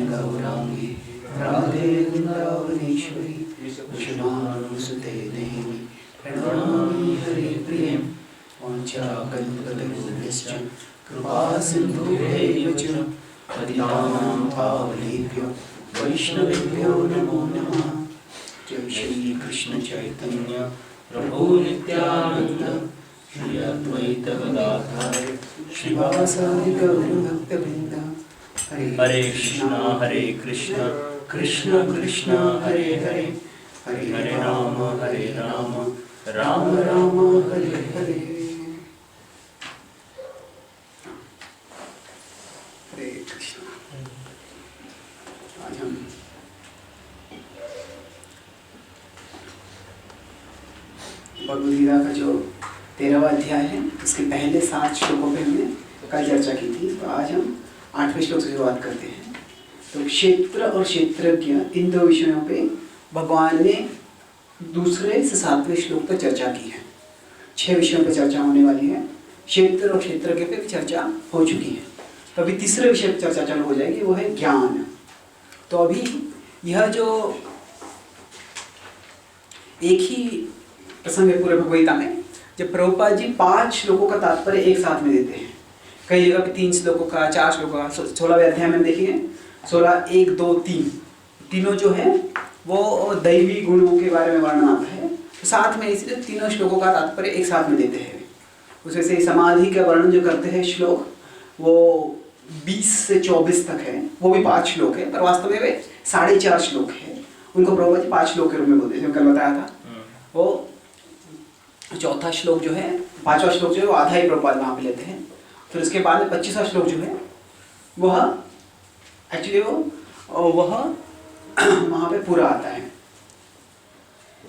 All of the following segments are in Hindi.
गौरांगी राधे वृंदावनेश्वरी कृष्णानुसुते देवी प्रणमामि हरिप्रिये वाञ्छाकल्पतरुभ्यश्च कृपासिन्धुभ्यैव च पतितानां पावनेभ्यो वैष्णवेभ्यो नमो नमः। जय श्री कृष्ण चैतन्य प्रभु नित्यानंद श्री अद्वैत गदाधर श्रीवासादि गौरभक्तवृंद। हरे कृष्ण कृष्ण कृष्ण हरे हरे हरे राम राम राम हरे हरे। हरे कृष्ण। आज हम भगवद गीता का जो 13वां अध्याय है उसके पहले 7 श्लोकों पे हमने कल चर्चा की थी। तो आज हम 8वें श्लोक से शुरुआत करते हैं। तो क्षेत्र और क्षेत्रज्ञ इन दो विषयों पे भगवान ने दूसरे से 7वें श्लोक पर चर्चा की है। 6 विषयों पर चर्चा होने वाली है। क्षेत्र और क्षेत्रज्ञ पे भी चर्चा हो चुकी है। तो अभी तीसरे विषय पर चर्चा चालू हो जाएगी, वो है ज्ञान। तो अभी यह जो एक ही प्रसंग है पूरे भगवद गीता में, जब प्रभुपाद जी 5 श्लोकों का तात्पर्य एक साथ में देते हैं। कई जगह पे 3 श्लोकों का, 4 श्लोकों का। 16वें अध्याय में देखिए 16, 1, 2, 3 तीनों जो है वो दैवी गुणों के बारे में वर्णन आता है। तो साथ में इसलिए तीनों श्लोकों का तात्पर्य एक साथ में देते हैं। उसमें से समाधि का वर्णन जो करते हैं श्लोक, वो 20 से 24 तक है। वो भी 5 श्लोक है, पर वास्तव में वे 4.5 श्लोक है। उनको प्रभुपाद जी 5 श्लोक के रूप में बोलते हैं, कल बताया था। वो चौथा श्लोक जो है, 5वां श्लोक जो है वो आधा ही प्रभुपाद वहाँ पे लेते हैं। फिर उसके बाद में 25वां श्लोक जो है वह एक्चुअली वह वहाँ पे पूरा आता है।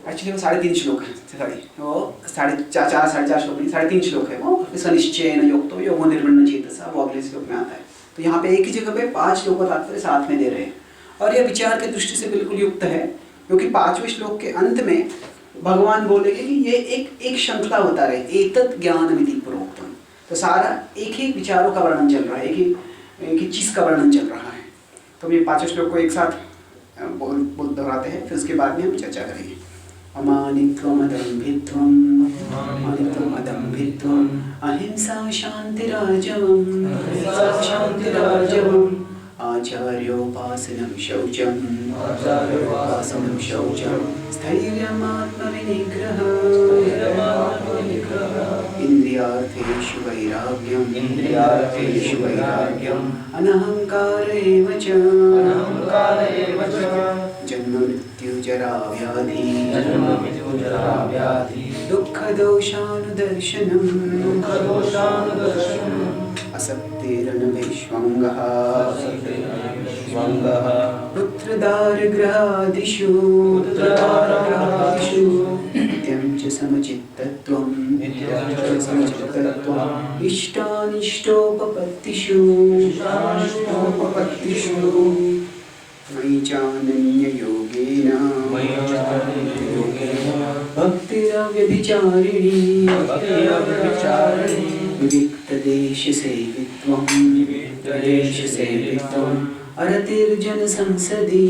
एक्चुअली वो 3.5 श्लोक है, सॉरी वो 4.5 श्लोक नहीं, 3.5 श्लोक है। वो निश्चयेन युक्तो योगो निर्विण्ण चेतसा, वो अगले श्लोक में आता है। तो यहाँ पे एक ही जगह पे 5 श्लोक का तात्पर्य साथ में दे रहे हैं। और यह विचार की दृष्टि से बिल्कुल युक्त है, क्योंकि 5वें श्लोक के अंत में भगवान बोलेंगे कि ये एक श्रृंखला होता रहे, एतत् ज्ञानमिति प्रोक्तम्। तो सारा एक ही विचारों का वर्णन चल रहा है, एक ही चीज़ का वर्णन चल रहा है। तो हम ये 5 श्लोक को एक साथ दोहराते हैं, फिर उसके बाद में हम चर्चा करेंगे। अमानित्वम् अदम्भित्वम् अहिंसा शान्तिराजवम् आचार्योपासनं शौचं स्थैर्यमात्मविनिग्रहः इन्द्रियार्थेषु वैराग्यम् अनहंकार एव च जन्ममृत्युजरा व्याधि दुःखदोषानुदर्शनम् असक्तिरनभिष्वङ्गः पुत्रदारगृहादिषु नित्यं च समचित्तत्वम् इष्टानिष्टोपपत्तिषु मयि चानन्ययोगेन भक्तिरव्यभिचारिणी विविक्तदेशसेवित्वम् अरतिर्जनसंसदि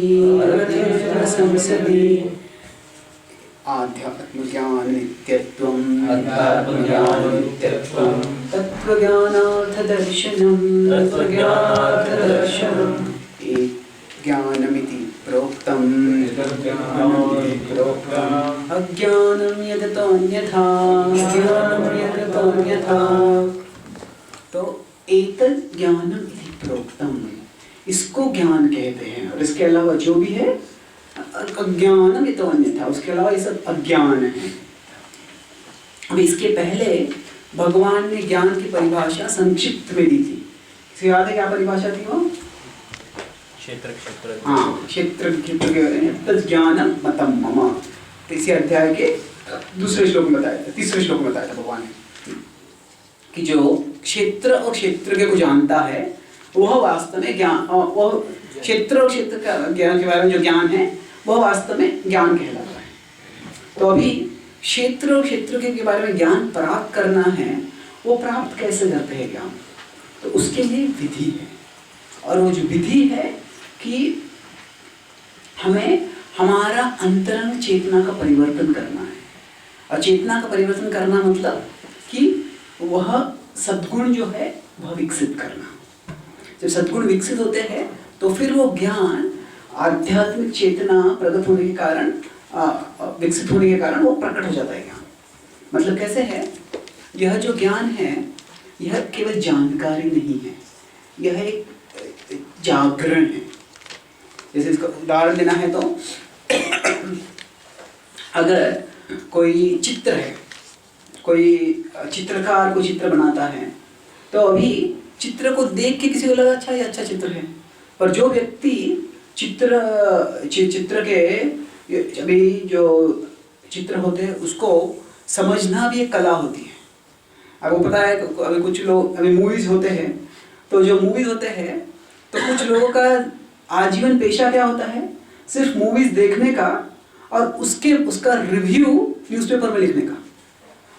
आध्यात्मज्ञाननित्यत्वम् तत्त्वज्ञानार्थदर्शनम् ज्ञानमिति प्रोक्तम् अज्ञानं यदतोऽन्यथा। तो एतत् ज्ञानम् इति प्रोक्तम्, इसको ज्ञान कहते हैं। और इसके अलावा जो भी है अज्ञानम ये तो अन्यथा, उसके अलावा ये सब अज्ञान है। अब इसके पहले भगवान ने ज्ञान की परिभाषा संक्षिप्त में दी थी। इसे याद है क्या परिभाषा थी वो? क्षेत्र ज्ञानम मतम मम। इसी अध्याय के दूसरे श्लोक में बताया था, तीसरे श्लोक में बताया था भगवान ने कि जो क्षेत्र और क्षेत्रज्ञ को जानता है वह वास्तव में ज्ञान, वह क्षेत्र और क्षेत्र का ज्ञान के बारे में जो ज्ञान है वह वास्तव में ज्ञान कहलाता है। तो अभी क्षेत्र और क्षेत्रज्ञ के बारे में ज्ञान प्राप्त करना है, वो प्राप्त कैसे करते हैं ज्ञान? तो उसके लिए विधि है। और वो जो विधि है कि हमें हमारा अंतरंग चेतना का परिवर्तन करना है। और चेतना का परिवर्तन करना मतलब कि वह सद्गुण जो है वह विकसित करना। जब सद्गुण विकसित होते हैं तो फिर वो ज्ञान आध्यात्मिक चेतना प्रकट होने के कारण विकसित होने के कारण वो प्रकट हो जाता है ज्ञान। मतलब कैसे है, यह जो ज्ञान है यह केवल जानकारी नहीं है, यह एक जागरण है। जैसे इसका उदाहरण देना है तो अगर कोई चित्र है, कोई चित्रकार कोई चित्र बनाता है तो अभी चित्र को देख के किसी को लगा अच्छा ये अच्छा चित्र है, पर जो व्यक्ति चित्र के अभी जो चित्र होते हैं उसको समझना भी एक कला होती है। आपको पता है अभी कुछ लोग अभी मूवीज होते हैं, तो जो मूवीज होते हैं तो कुछ लोगों का आजीवन पेशा क्या होता है, सिर्फ मूवीज देखने का और उसका रिव्यू न्यूज़पेपर में लिखने का।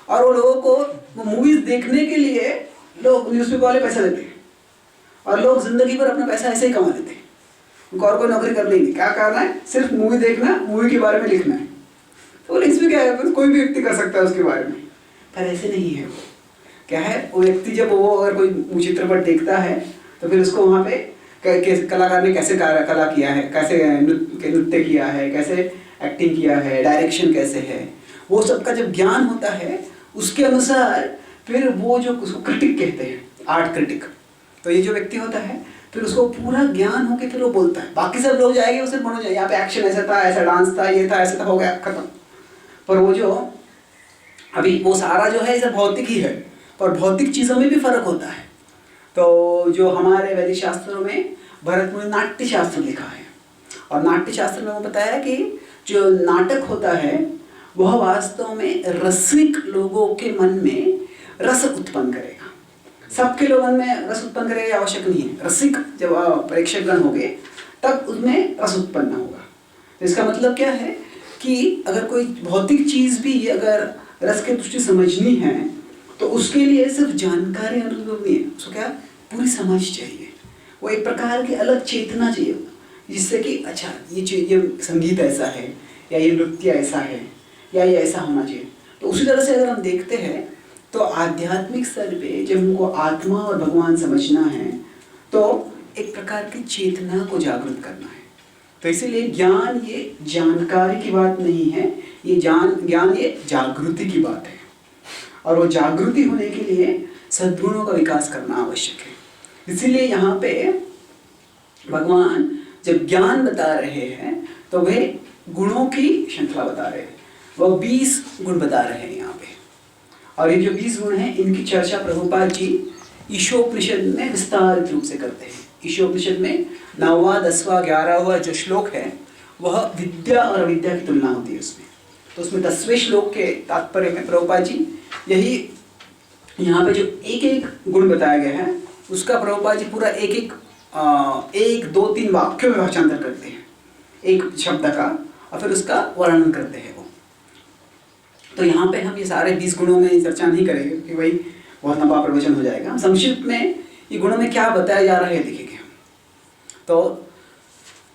और वो लोगों को वो मूवीज देखने के लिए लोग न्यूज़पेपर वाले पैसा देते हैं और लोग जिंदगी भर अपना पैसा ऐसे ही कमा लेते हैं। उनको और कोई नौकरी करनी नहीं, क्या करना है, सिर्फ मूवी देखना, मूवी के बारे में लिखना है। तो इसमें क्या है, कोई भी व्यक्ति कर सकता है उसके बारे में, पर ऐसे नहीं है। वो क्या है, वो व्यक्ति जब वो अगर कोई चित्रपट देखता है तो फिर उसको वहाँ पे कलाकार ने कैसे कला किया है, कैसे नृत्य किया है, कैसे एक्टिंग किया है, डायरेक्शन कैसे है, वो सबका जब ज्ञान होता है उसके अनुसार फिर वो जो उसको क्रिटिक कहते हैं, आर्ट क्रिटिक। तो ये जो व्यक्ति होता है फिर उसको पूरा ज्ञान हो के फिर वो बोलता है। बाकी सब लोग जाएंगे उसे बोलो जाए यहाँ पे एक्शन ऐसा था, ऐसा डांस था, ये था, ऐसा था, हो गया खत्म। पर वो जो अभी वो सारा जो है ऐसा भौतिक ही है, पर भौतिक चीज़ों में भी फर्क होता है। तो जो हमारे वैदिक शास्त्रों में भरत मुनि नाट्य शास्त्र लिखा है, और नाट्य शास्त्र में वो बताया कि जो नाटक होता है वह वास्तव में रसिक लोगों के मन में रस उत्पन्न करेगा। सबके लोगों में रस उत्पन्न करेगा आवश्यक नहीं है, रसिक जब प्रेक्षकगण होंगे तब उसमें रस उत्पन्न होगा। तो इसका मतलब क्या है कि अगर कोई भौतिक चीज़ भी अगर रस की दृष्टि समझनी है तो उसके लिए सिर्फ जानकारी अनुभव नहीं है, उसको क्या पूरी समझ चाहिए। वो एक प्रकार की अलग चेतना चाहिए जिससे कि अच्छा ये संगीत ऐसा है, या ये नृत्य ऐसा है, या ये ऐसा होना चाहिए। तो उसी तरह से अगर हम देखते हैं तो आध्यात्मिक स्तर पे जब हमको आत्मा और भगवान समझना है तो एक प्रकार की चेतना को जागृत करना है। तो इसीलिए ज्ञान ये जानकारी की बात नहीं है, ये ज्ञान ये जागृति की बात है। और वो जागृति होने के लिए सद्गुणों का विकास करना आवश्यक है। इसीलिए यहाँ पे भगवान जब ज्ञान बता रहे हैं तो वे गुणों की श्रृंखला बता रहे हैं। वह 20 गुण बता रहे हैं यहाँ पे, और ये जो 20 गुण हैं इनकी चर्चा प्रभुपाद जी ईशोपनिषद में विस्तारित रूप से करते हैं। ईशोपनिषद में 9वां 10वां 11वां जो श्लोक है वह विद्या और अविद्या की तुलना होती है उसमें। तो उसमें 10वें श्लोक के तात्पर्य में प्रभुपाद जी यही यहाँ पे जो एक एक गुण बताया गया है उसका प्रभुपाद जी पूरा एक 2 3 वाक्यों में भाषांतर करते हैं, एक शब्द का, और फिर उसका वर्णन करते हैं वो। तो यहाँ पे हम ये सारे 20 गुणों में चर्चा नहीं करेंगे क्योंकि वही बहुत लंबा प्रवचन हो जाएगा। संक्षिप्त में ये गुणों में क्या बताया जा रहा है देखेंगे। तो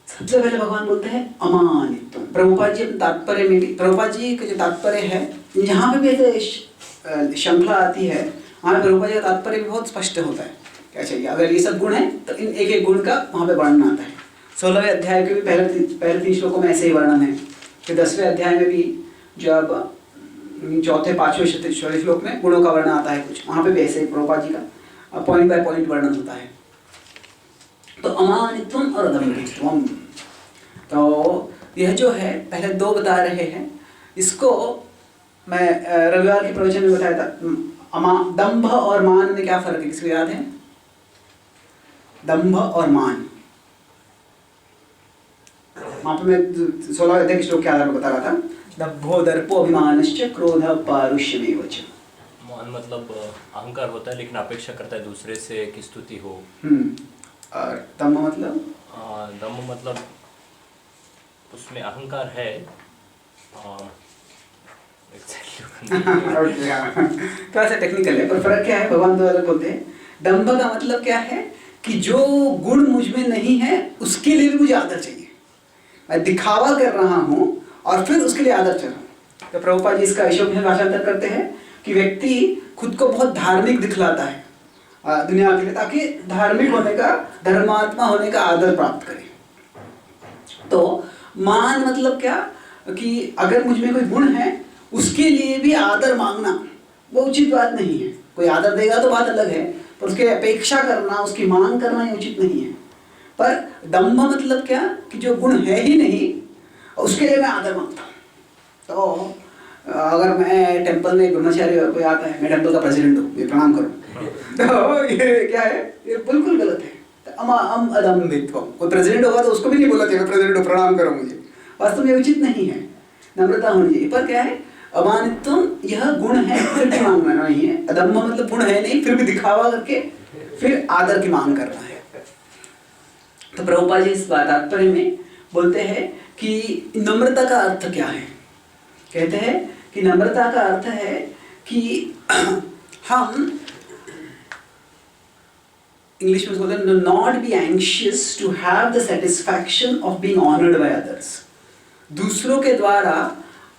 सबसे पहले भगवान बोलते हैं अमानित्व। प्रभुपाद जी तात्पर्य में भी, प्रभुपाद जी का जो तात्पर्य है यहाँ पे भी ऐसे श्रृंखला आती है, वहाँ पे प्रभुपाद जी का तात्पर्य भी बहुत स्पष्ट होता है क्या चाहिए। अगर ये सब गुण है तो इन एक एक गुण का वहाँ पे वर्णन आता है। 16वें अध्याय के भी पहले 3 श्लोकों में ऐसे ही वर्णन है। फिर 10वें अध्याय में भी जब 4थे 5वें 6वें श्लोक में गुणों का वर्णन आता है कुछ, वहाँ पे भी ऐसे प्रभुपाद जी का पॉइंट बाय पॉइंट वर्णन होता है। तो अमानित्वम और अदम्भित्वम, तो यह जो है पहले 2 बता रहे हैं। इसको मैं रविवार के प्रवचन में बताया था। दंभ और मान में क्या फर्क है, किसको याद है? दंभ और मान, वहाँ पे मैं 16 अध्याय के श्लोक के आधार पर बता रहा था। दंभो दर्पो अभिमानश्च क्रोध पारुष्यमेव च। मान मतलब अहंकार होता है लेकिन अपेक्षा करता है दूसरे से की स्तुति हो। और दंभ मतलब? दंभ मतलब उसमें अहंकार है। थोड़ा सा टेक्निकल है पर फर्क क्या है, भगवान तो अलग बोलते हैं। दंभ का मतलब क्या है कि जो गुण मुझ में नहीं है उसके लिए भी मुझे आदर चाहिए। मैं दिखावा कर रहा हूँ और फिर उसके लिए आदर चाह रहा हूँ। तो प्रभुपाद जी इसका अशोक में भाषांतर करते हैं कि व्यक्ति खुद को बहुत धार्मिक दिखलाता है दुनिया के लिए, ताकि धार्मिक होने का, धर्मात्मा होने का आदर प्राप्त करे। तो मान मतलब क्या कि अगर मुझ में कोई गुण है उसके लिए भी आदर मांगना वो उचित बात नहीं है। कोई आदर देगा तो बात अलग है, पर उसके अपेक्षा करना, उसकी मांग करना ये उचित नहीं है। पर दंभ मतलब क्या कि जो गुण है ही नहीं उसके लिए मैं आदर मांगता हूँ। तो अगर मैं टेंपल में ब्रह्मचारी कोई आता है, मैं टेंपल का प्रेसिडेंट हूँ, ये प्रणाम करूँ, तो ये क्या है? ये बिल्कुल गलत है। अम अदम्भित्व, कोई प्रेसिडेंट होगा तो उसको भी नहीं बोलना चाहिए प्रेसिडेंट हो प्रणाम करो मुझे, वास्तव में उचित नहीं है। नम्रता होनी चाहिए। पर क्या है? अमानित्व यह गुण है फिर भी मांगना नहीं है। अदम्भ मतलब गुण है नहीं फिर भी दिखावा करके फिर आदर की मांग करना है। तो प्रभुपाद जी इस तात्पर्य में बोलते हैं कि नम्रता का अर्थ क्या है। कहते हैं कि नम्रता का अर्थ है कि हम इंग्लिश में बोलते हैं not be anxious to have the satisfaction of being honoured by others. दूसरों के द्वारा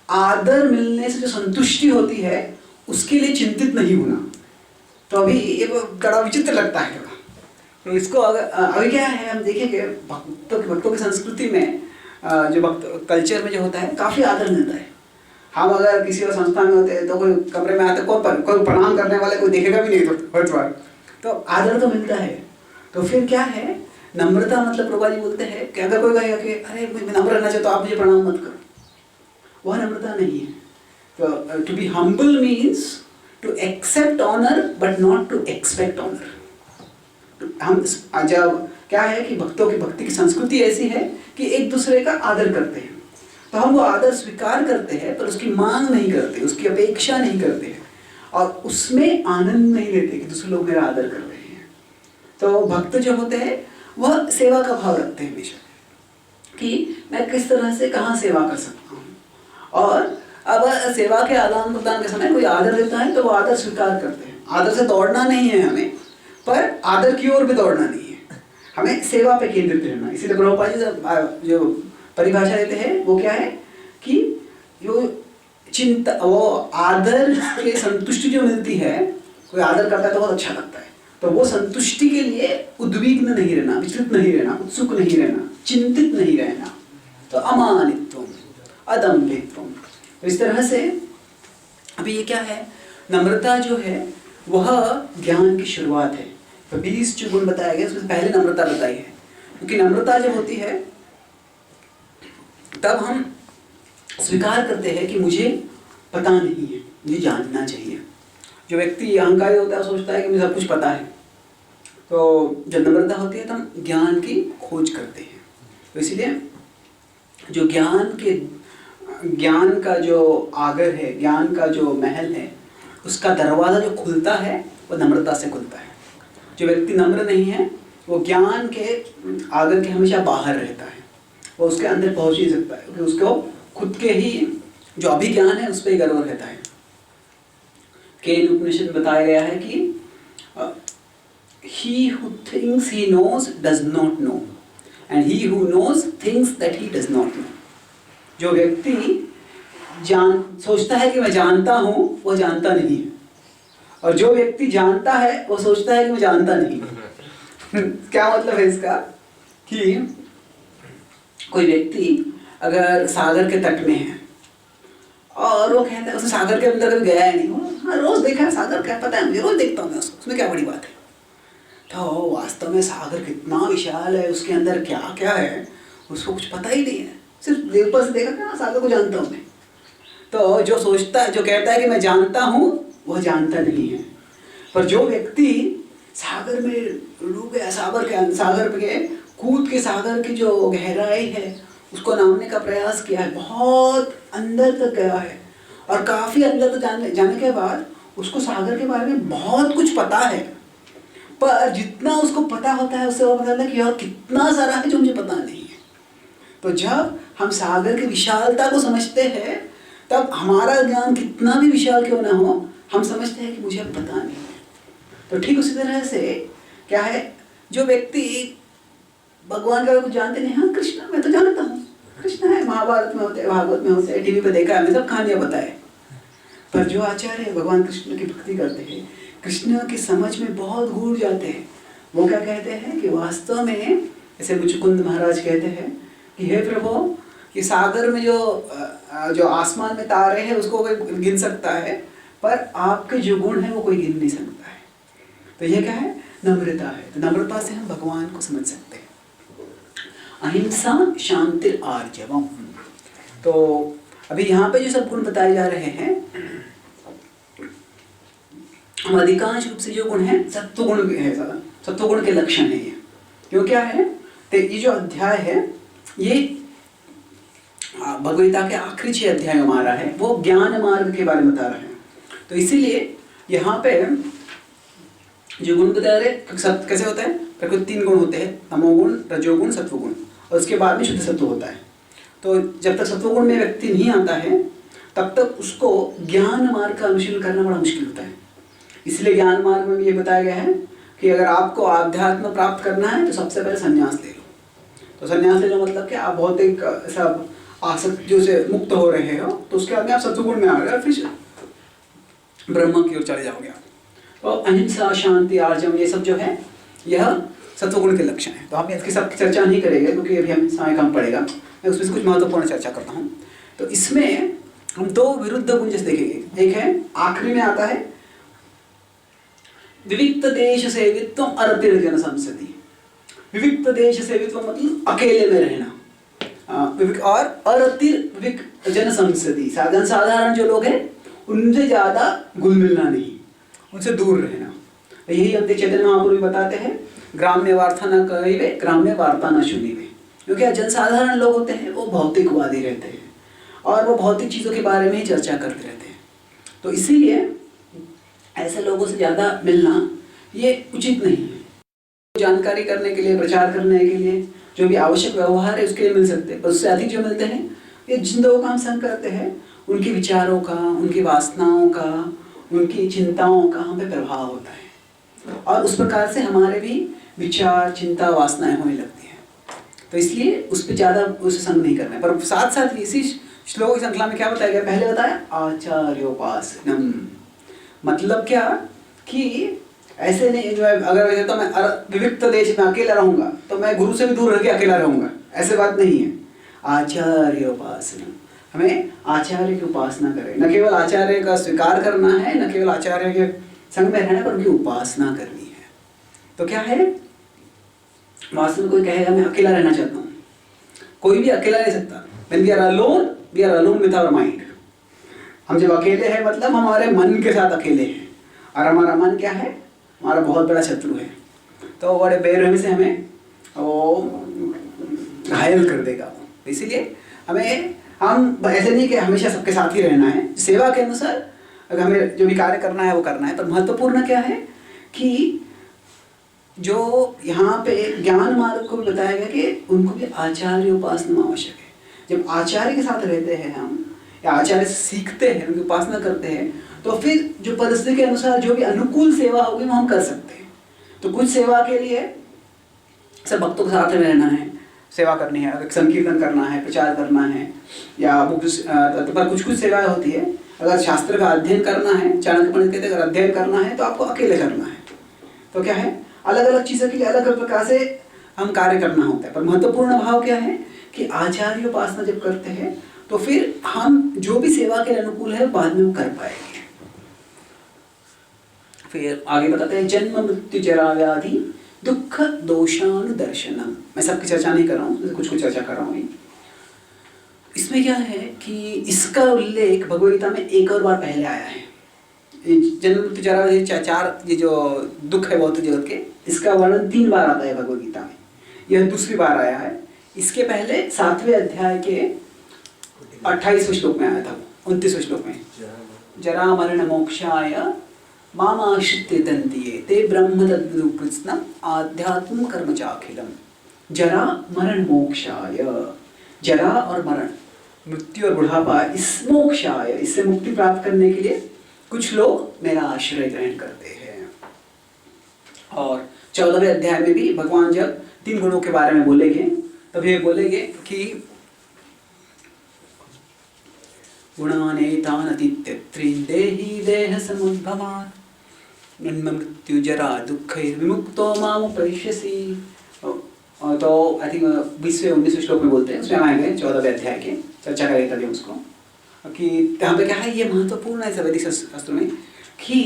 आदर मिलने से जो संतुष्टि होती है उसके लिए चिंतित नहीं होना। तो अभी ये बड़ा विचित्र लगता है थोड़ा। तो इसको अभी क्या है, हम देखेंगे भक्तों की संस्कृति में जो भक्त कल्चर में जो होता है काफ़ी आदर मिलता है। हम अगर किसी और संस्था में होते हैं तो कोई कमरे में आते कोई प्रणाम करने वाले कोई देखेगा भी नहीं तो हर बार, तो आदर तो मिलता है। तो फिर क्या है नम्रता मतलब प्रभुपाद जी बोलते हैं कि अगर कोई कहेगा कि अरे मैं नम्र रहना चाहिए तो आप मुझे प्रणाम मत करो, वह नम्रता नहीं है। तो to be humble means to accept honour but not to expect honour. हम जब क्या है कि भक्तों की भक्ति की संस्कृति ऐसी है कि एक दूसरे का आदर करते हैं, तो हम वो आदर स्वीकार करते हैं पर उसकी मांग नहीं करते, उसकी अपेक्षा नहीं करते हैं और उसमें आनंद नहीं लेते कि दूसरे लोग मेरा आदर कर रहे हैं। तो भक्त जो होते हैं वह सेवा का भाव रखते हैं हमेशा कि मैं किस तरह से कहाँ सेवा कर सकता हूँ। और अब सेवा के आदान प्रदान के समय कोई आदर देता है तो वो आदर स्वीकार करते हैं। आदर से दौड़ना नहीं है हमें, पर आदर की ओर भी दौड़ना नहीं है, हमें सेवा पे केंद्रित रहना। इसीलिए प्रभुपाद जी जो परिभाषा देते हैं वो क्या है कि जो चिंता, वो आदर के संतुष्टि जो मिलती है, कोई आदर करता है तो बहुत अच्छा लगता है, तो वो संतुष्टि के लिए उद्विग्न नहीं रहना, विचलित नहीं रहना, उत्सुक नहीं रहना, चिंतित नहीं रहना। तो अमानित्व, अदम्भित्व। तो इस तरह से अभी ये क्या है, नम्रता जो है वह ज्ञान की शुरुआत है। तो 20 जो गुण बताया गया उसमें पहले नम्रता बताई है, क्योंकि नम्रता जब होती है तब हम स्वीकार करते हैं कि मुझे पता नहीं है, मुझे जानना चाहिए। जो व्यक्ति अहंकारी होता है सोचता है कि मुझे सब कुछ पता है। तो जब नम्रता होती है तो हम ज्ञान की खोज करते हैं। तो इसीलिए जो ज्ञान का जो आगर है, ज्ञान का जो महल है, उसका दरवाज़ा जो खुलता है वो नम्रता से खुलता है। जो व्यक्ति नम्र नहीं है वो ज्ञान के आगर के हमेशा बाहर रहता है, वो उसके अंदर पहुंच नहीं सकता है, क्योंकि उसको खुद के ही जो अभिज्ञान है उस पर ही गर्व रहता है। केन उपनिषद में बताया गया है कि he who thinks he knows does not know and he who knows thinks that he does not know। जो व्यक्ति सोचता है कि मैं जानता हूँ वो जानता नहीं है, और जो व्यक्ति जानता है वो सोचता है कि मैं जानता नहीं क्या मतलब है इसका कि कोई व्यक्ति अगर सागर के तट में है और वो कहता है, उसने सागर के अंदर कभी गया है नहीं, हाँ रोज देखा है सागर, क्या पता है मुझे, रोज देखता हूँ मैं उसको, उसमें क्या बड़ी बात है। तो वास्तव में सागर कितना विशाल है, उसके अंदर क्या क्या है उसको कुछ पता ही नहीं है, सिर्फ देवपर से देखा ना सागर को जानता हूँ मैं। तो जो सोचता है, जो कहता है कि मैं जानता हूँ वह जानता नहीं है। पर जो व्यक्ति सागर में डूब गया, सागर पे कूद के सागर की जो गहराई है उसको नापने का प्रयास किया है, बहुत अंदर तक गया है और काफ़ी अंदर तक जाने के बाद उसको सागर के बारे में बहुत कुछ पता है, पर जितना उसको पता होता है उससे वो पता है कि यार कितना सारा है जो मुझे पता नहीं है। तो जब हम सागर की विशालता को समझते हैं तब हमारा ज्ञान कितना भी विशाल क्यों ना हो, हम समझते हैं कि मुझे अब पता नहीं है। तो ठीक उसी तरह से क्या है, जो व्यक्ति भगवान का कुछ जानते नहीं, हाँ कृष्ण मैं तो जानता हूँ, कृष्ण है, महाभारत में होते हैं, भागवत में होते हैं, टीवी पे देखा है, हमें सब कहानियाँ बताए। पर जो आचार्य भगवान कृष्ण की भक्ति करते हैं, कृष्ण की समझ में बहुत घूर जाते हैं, वो क्या कहते हैं कि वास्तव में, जैसे मुचुकुंद महाराज कहते हैं कि हे प्रभु, कि सागर में जो आसमान में तारे हैं उसको कोई गिन सकता है, पर आपके जो गुण है वो कोई गिन नहीं सकता है। तो ये क्या है? नम्रता है। तो नम्रता से हम भगवान को समझ सकते हैं। अहिंसा शांति आर्जवम। तो अभी यहाँ पे जो सब गुण बताए जा रहे हैं, हम अधिकांश रूप से जो गुण है सत्वगुण है, सत्वगुण के लक्षण है ये। क्यों क्या है? तो ये जो अध्याय है ये भगवद्गीता के आखिरी 6 अध्याय हमारा है, वो ज्ञान मार्ग के बारे में बता रहे हैं। तो इसीलिए यहाँ पे जो गुण बता रहे कैसे होता है, प्रकृति 3 गुण होते हैं, तमोगुण, रजोगुण, सत्वगुण, और उसके बाद में शुद्ध सत्व होता है। तो जब तक सत्वगुण में व्यक्ति नहीं आता है तब तक उसको ज्ञान मार्ग का अनुशीलन करना बड़ा मुश्किल होता है। इसलिए ज्ञान मार्ग में भी ये बताया गया है कि अगर आपको आध्यात्म प्राप्त करना है तो सबसे पहले संन्यास ले लो। तो संन्यास ले लो मतलब कि आप भौतिक सब आसक्तियों से मुक्त हो रहे हो, तो उसके बाद में आप सत्वगुण में आ गए, फिर ब्रह्म की ओर चले जाओगे आप। तो अहिंसा शांति आर्जव ये सब जो है यह सत्वगुण के लक्षण है। तो हम इसकी सब चर्चा नहीं करेंगे क्योंकि अभी हम समय कम पड़ेगा, मैं उसमें से कुछ महत्वपूर्ण चर्चा करता हूँ। तो इसमें हम 2 विरुद्ध गुण जैसे देखेंगे। एक है आखिरी में आता है विविक्त देश सेवित्व अरतिर जन संसदी। विविक्त देश सेवित्व मतलब अकेले में रहना, और अरतिर विविक्त जन संसदी, साधारण जो लोग हैं उनसे ज़्यादा घुल मिलना नहीं, उनसे दूर रहना। यही हम चैतन्य महाप्रभु बताते हैं, ग्राम्य वार्ता न कहिबे, ग्राम्य वार्ता न सुनिबे। क्योंकि जनसाधारण लोग होते हैं वो भौतिकवादी रहते हैं और वो भौतिक चीज़ों के बारे में ही चर्चा करते रहते हैं। तो इसीलिए ऐसे लोगों से ज़्यादा मिलना ये उचित नहीं है। जानकारी करने के लिए, प्रचार करने के लिए जो भी आवश्यक व्यवहार है उसके लिए मिल सकते हैं, पर उससे अधिक जो मिलते हैं ये जिन लोगों का हम संग करते हैं उनके विचारों का, उनकी वासनाओं का, उनकी चिंताओं का हम पे प्रभाव होता है, और उस प्रकार से हमारे भी विचार, चिंता, वासनाएं होने लगती हैं। तो इसलिए उस पर ज़्यादा उसे संग नहीं करना है। पर साथ साथ इसी श्लोक की श्रृंखला में क्या बताया गया? पहले बताया आचार्योपासनम, मतलब क्या कि ऐसे नहीं जो है, अगर तो मैं विविक्त देश में अकेला रहूँगा तो मैं गुरु से भी दूर रह के अकेला रहूँगा, ऐसे बात नहीं है। आचार्योपासनम, हमें आचार्य की उपासना करें, न केवल आचार्य का स्वीकार करना है, न केवल आचार्य के संग में रहना, पर उनकी उपासना करनी है। तो क्या है, वास्तव में कोई कहेगा मैं अकेला रहना चाहता हूँ, कोई भी अकेला रह सकता। When we are alone with our mind। हम जब अकेले हैं मतलब हमारे मन के साथ अकेले हैं, और हमारा मन क्या है? हमारा बहुत बड़ा शत्रु है। तो बड़े बेरहमी से हमें वो घायल कर देगा। इसीलिए हम ऐसे नहीं कि हमेशा सबके साथ ही रहना है, सेवा के अनुसार अगर हमें जो भी कार्य करना है वो करना है। पर महत्वपूर्ण क्या है कि जो यहाँ पे ज्ञान मार्ग को भी बताया गया कि उनको भी आचार्य उपासना आवश्यक है। जब आचार्य के साथ रहते हैं हम, या आचार्य से सीखते हैं, उनकी उपासना करते हैं, तो फिर जो परिस्थिति के अनुसार जो भी अनुकूल सेवा होगी वो हम कर सकते हैं। तो कुछ सेवा के लिए सब भक्तों के साथ में रहना है, सेवा करनी है, अगर संकीर्तन करना है, प्रचार करना है, या पर कुछ सेवाएं होती है। अगर शास्त्र का अध्ययन करना है, चाणक्य पंडित कहते हैं अगर अध्ययन करना है तो आपको अकेले करना है। तो क्या है, अलग अलग चीज़ों के लिए अलग अलग प्रकार से हम कार्य करना होता है। पर महत्वपूर्ण भाव क्या है कि आचार्य उपासना जब करते हैं तो फिर हम जो भी सेवा के अनुकूल है बाद में कर पाएंगे। फिर आगे बताते हैं जन्म मृत्यु जरा व्याधि दुख दोषानुदर्शनम। मैं सबकी चर्चा नहीं कर रहा हूँ, कुछ चर्चा कर रहा हूँ। इसमें क्या है कि इसका उल्लेख भगवद्गीता में एक और बार पहले आया है। जन्म मृत्यु जरा व्याधि 4 ये जो दुख है भौतिक जगत के, इसका वर्णन 3 बार आता है भगवद्गीता में, यह दूसरी बार आया है। इसके पहले 7वें अध्याय के 28वें श्लोक में आया था, 29वें श्लोक में जरा मरण मोक्षाय मामाश्रित्य दन्तिये ते ब्रह्म तद्विदुकृत्स्नम् आध्यात्मं कर्म चाखिलम्। जरा मरण मोक्षाय, जरा और मरण, मृत्यु और बुढ़ापा, इस मोक्षाय, इससे मुक्ति प्राप्त करने के लिए कुछ लोग मेरा आश्रय ग्रहण करते हैं। और 14वें अध्याय में भी भगवान जब 3 गुणों के बारे में बोलेंगे तब ये बोलेंगे कि गुणानेतान अतीत्यत्रीन् देहि देह समुद्भवान् जन्म मृत्यु जरा दुःखैर्विमुक्तो मामुपैष्यसि। तो आई थिंक 20वें-19वें श्लोक में बोलते हैं, उसमें आएंगे 14वें अध्याय के, चर्चा करेंगे तभी उसको, कि यहाँ पे क्या है, ये महत्वपूर्ण है वैदिक शास्त्रों में कि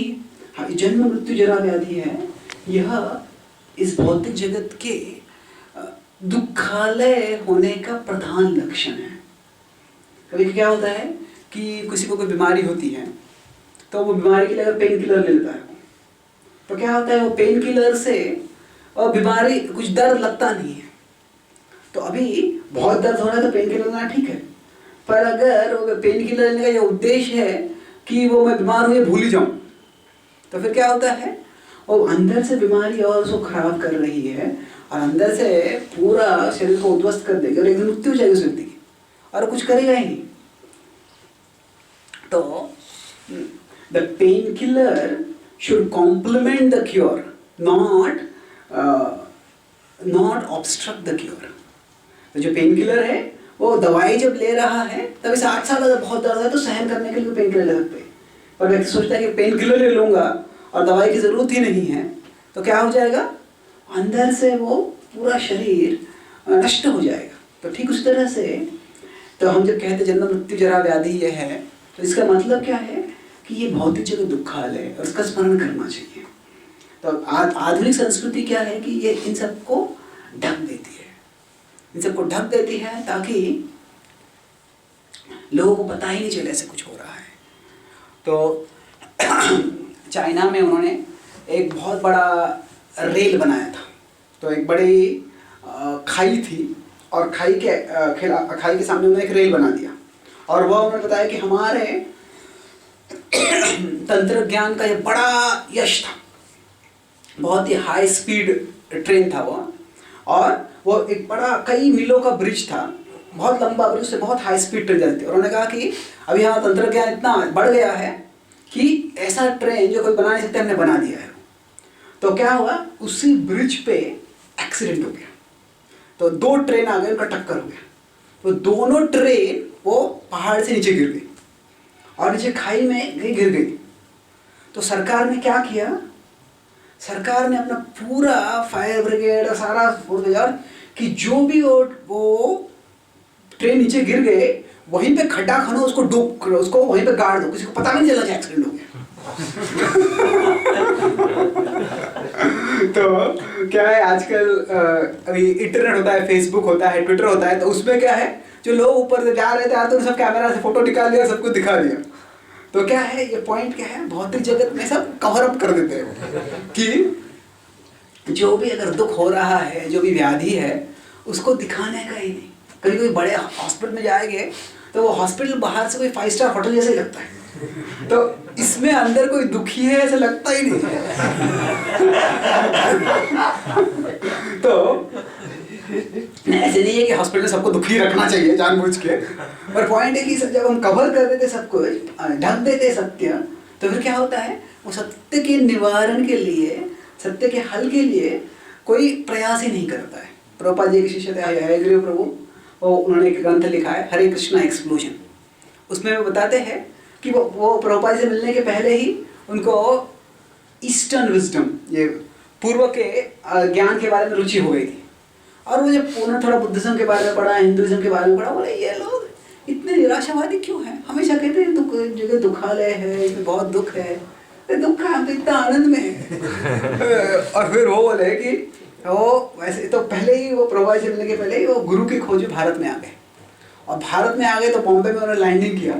जन्म मृत्यु जरा व्याधि है, यह इस भौतिक जगत के दुखालय होने का प्रधान लक्षण है। कभी क्या होता है कि किसी को कोई बीमारी होती है तो वो बीमारी के लिए अगर पेन किलर ले लेता है तो क्या होता है, वो पेन किलर से और बीमारी कुछ दर्द लगता नहीं है। तो अभी बहुत दर्द हो रहा है तो पेन किलर लेना ठीक है, पर अगर वो पेन किलर लेने का ये उद्देश्य है कि वो मैं बीमार हुए भूल ही जाऊँ, तो फिर क्या होता है, वो अंदर से बीमारी और उसको खराब कर रही है और अंदर से पूरा शरीर को उद्ध्वस्त कर देगी और एक दिन मृत्यु हो जाएगी उस व्यक्ति की और कुछ करेगा ही नहीं। तो the pain killer should complement the cure, not obstruct the cure. तो जो पेन किलर है वो दवाई जब ले रहा है तभी 60 साल अगर बहुत दर्द है तो सहन करने के लिए पेन किलर ले सकते हैं, पर व्यक्ति सोचता है कि पेन किलर ले लूँगा और दवाई की ज़रूरत ही नहीं है, तो क्या हो जाएगा, अंदर से वो पूरा शरीर नष्ट हो जाएगा। तो ठीक उस तरह से तो हम जब कहते जन्म मृत्यु जरा व्याधि ये है, तो इसका मतलब क्या है कि ये भौतिक जगत दुखालय है और उसका स्मरण करना चाहिए। तो आधुनिक संस्कृति क्या है कि ये इन सबको ढक देती है, इन सबको ढक देती है ताकि लोगों को पता ही नहीं चले ऐसे कुछ हो रहा है। तो चाइना में उन्होंने एक बहुत बड़ा रेल बनाया था, तो एक बड़ी खाई थी और खाई के सामने उन्होंने एक रेल बना दिया और वह उन्होंने बताया कि हमारे तंत्र ज्ञान का ये बड़ा यश था, बहुत ही हाई स्पीड ट्रेन था वो, और वो एक बड़ा कई मीलों का ब्रिज था, बहुत लंबा ब्रिज से बहुत हाई स्पीड ट्रेन चलती थी। और उन्होंने कहा कि अभी हमारा तंत्र ज्ञान इतना बढ़ गया है कि ऐसा ट्रेन जो कोई बना नहीं सकता हमने बना दिया है। तो क्या हुआ, उसी ब्रिज पे एक्सीडेंट हो गया, तो 2 ट्रेन आ गए, उनका टक्कर हो गया, तो दोनों ट्रेन वो पहाड़ से नीचे गिर गई और नीचे खाई में गिर गई। तो सरकार ने क्या किया, सरकार ने अपना पूरा फायर ब्रिगेड और सारा फोर्स भेजा कि जो भी वो ट्रेन नीचे गिर गए वहीं पे खड्डा खनो, उसको वहीं पे गाड़ दो, किसी को पता नहीं चला कि एक्सीडेंट हो गया। तो क्या है, आजकल अभी इंटरनेट होता है, फेसबुक होता है, ट्विटर होता है, तो उसमें क्या है, जो लोग ऊपर से जा रहे थे तो सब कैमरा से फोटो निकाल लिया, सबको दिखा दिया। तो क्या है, ये पॉइंट क्या है, भौतिक जगत में सब कवर अप कर देते हैं कि जो भी अगर दुख हो रहा है, जो भी व्याधि है, उसको दिखाने का ही नहीं। कभी कोई बड़े हॉस्पिटल में जाएंगे तो वो हॉस्पिटल बाहर से कोई 5 स्टार होटल जैसे लगता है, तो इसमें अंदर कोई दुखी है ऐसा लगता ही नहीं है। तो ऐसे नहीं है कि हॉस्पिटल सबको दुखी रखना चाहिए जानबूझ के, पर पॉइंट है कि जब हम कवर कर देते सब कुछ, ढक देते सत्य, तो फिर क्या होता है, वो सत्य के निवारण के लिए, सत्य के हल के लिए कोई प्रयास ही नहीं करता है। प्रभुपाद जी के शिष्य थे हयग्रीव प्रभु, वो उन्होंने एक ग्रंथ लिखा है हरे कृष्णा एक्सप्लोजन, उसमें वो बताते हैं कि वो प्रभुपाद से मिलने के पहले ही उनको ईस्टर्न विजडम, ये पूर्व के ज्ञान के बारे में रुचि हो गई थी, और वो जब उन्होंने थोड़ा बुद्धिज्म के बारे में पढ़ा, हिंदुइज्म के बारे में पढ़ा, बोले ये लोग इतने निराशावादी क्यों हैं, हमेशा कहते हैं दुख जगह दुखालय है, इसमें बहुत दुख है, दुख का हम तो इतना आनंद में है। और फिर वो बोले कि वो वैसे तो पहले ही वो प्रभुपाद से मिलने के पहले ही वो गुरु की खोज भारत में आ गए, और भारत में आ गए तो बॉम्बे में उन्होंने लैंडिंग किया,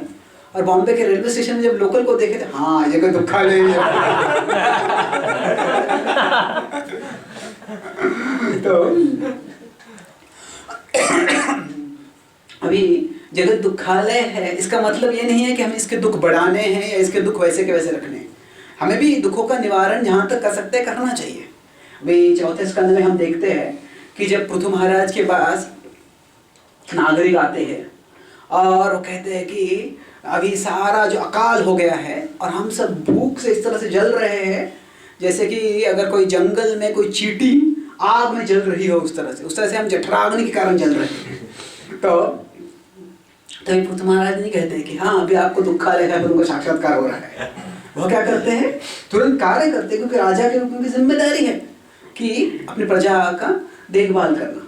और बॉम्बे के रेलवे स्टेशन में जब लोकल को देखे थे, हाँ ये कोई दुखालय है। तो अभी जगत दुखालय है, इसका मतलब ये नहीं है कि हमें इसके दुख बढ़ाने हैं या इसके दुख वैसे के वैसे रखने हैं। हमें भी दुखों का निवारण जहाँ तक कर सकते हैं करना चाहिए। अभी 4थे स्कंद में हम देखते हैं कि जब पृथु महाराज के पास नागरिक आते हैं और वो कहते हैं कि अभी सारा जो अकाल हो गया है और हम सब भूख से इस तरह से जल रहे हैं, जैसे कि अगर कोई जंगल में कोई चींटी आग में जल रही हो उस तरह से हम जठराग्नि के कारण जल रहे हैं। तो ये पुत्र महाराज नहीं कहते हैं कि हाँ अभी आपको दुखालय है, उनको साक्षात्कार हो रहा है। वो क्या करते हैं, तुरंत कार्य करते हैं, क्योंकि राजा के रूप में उनकी जिम्मेदारी है कि अपनी प्रजा का देखभाल करना।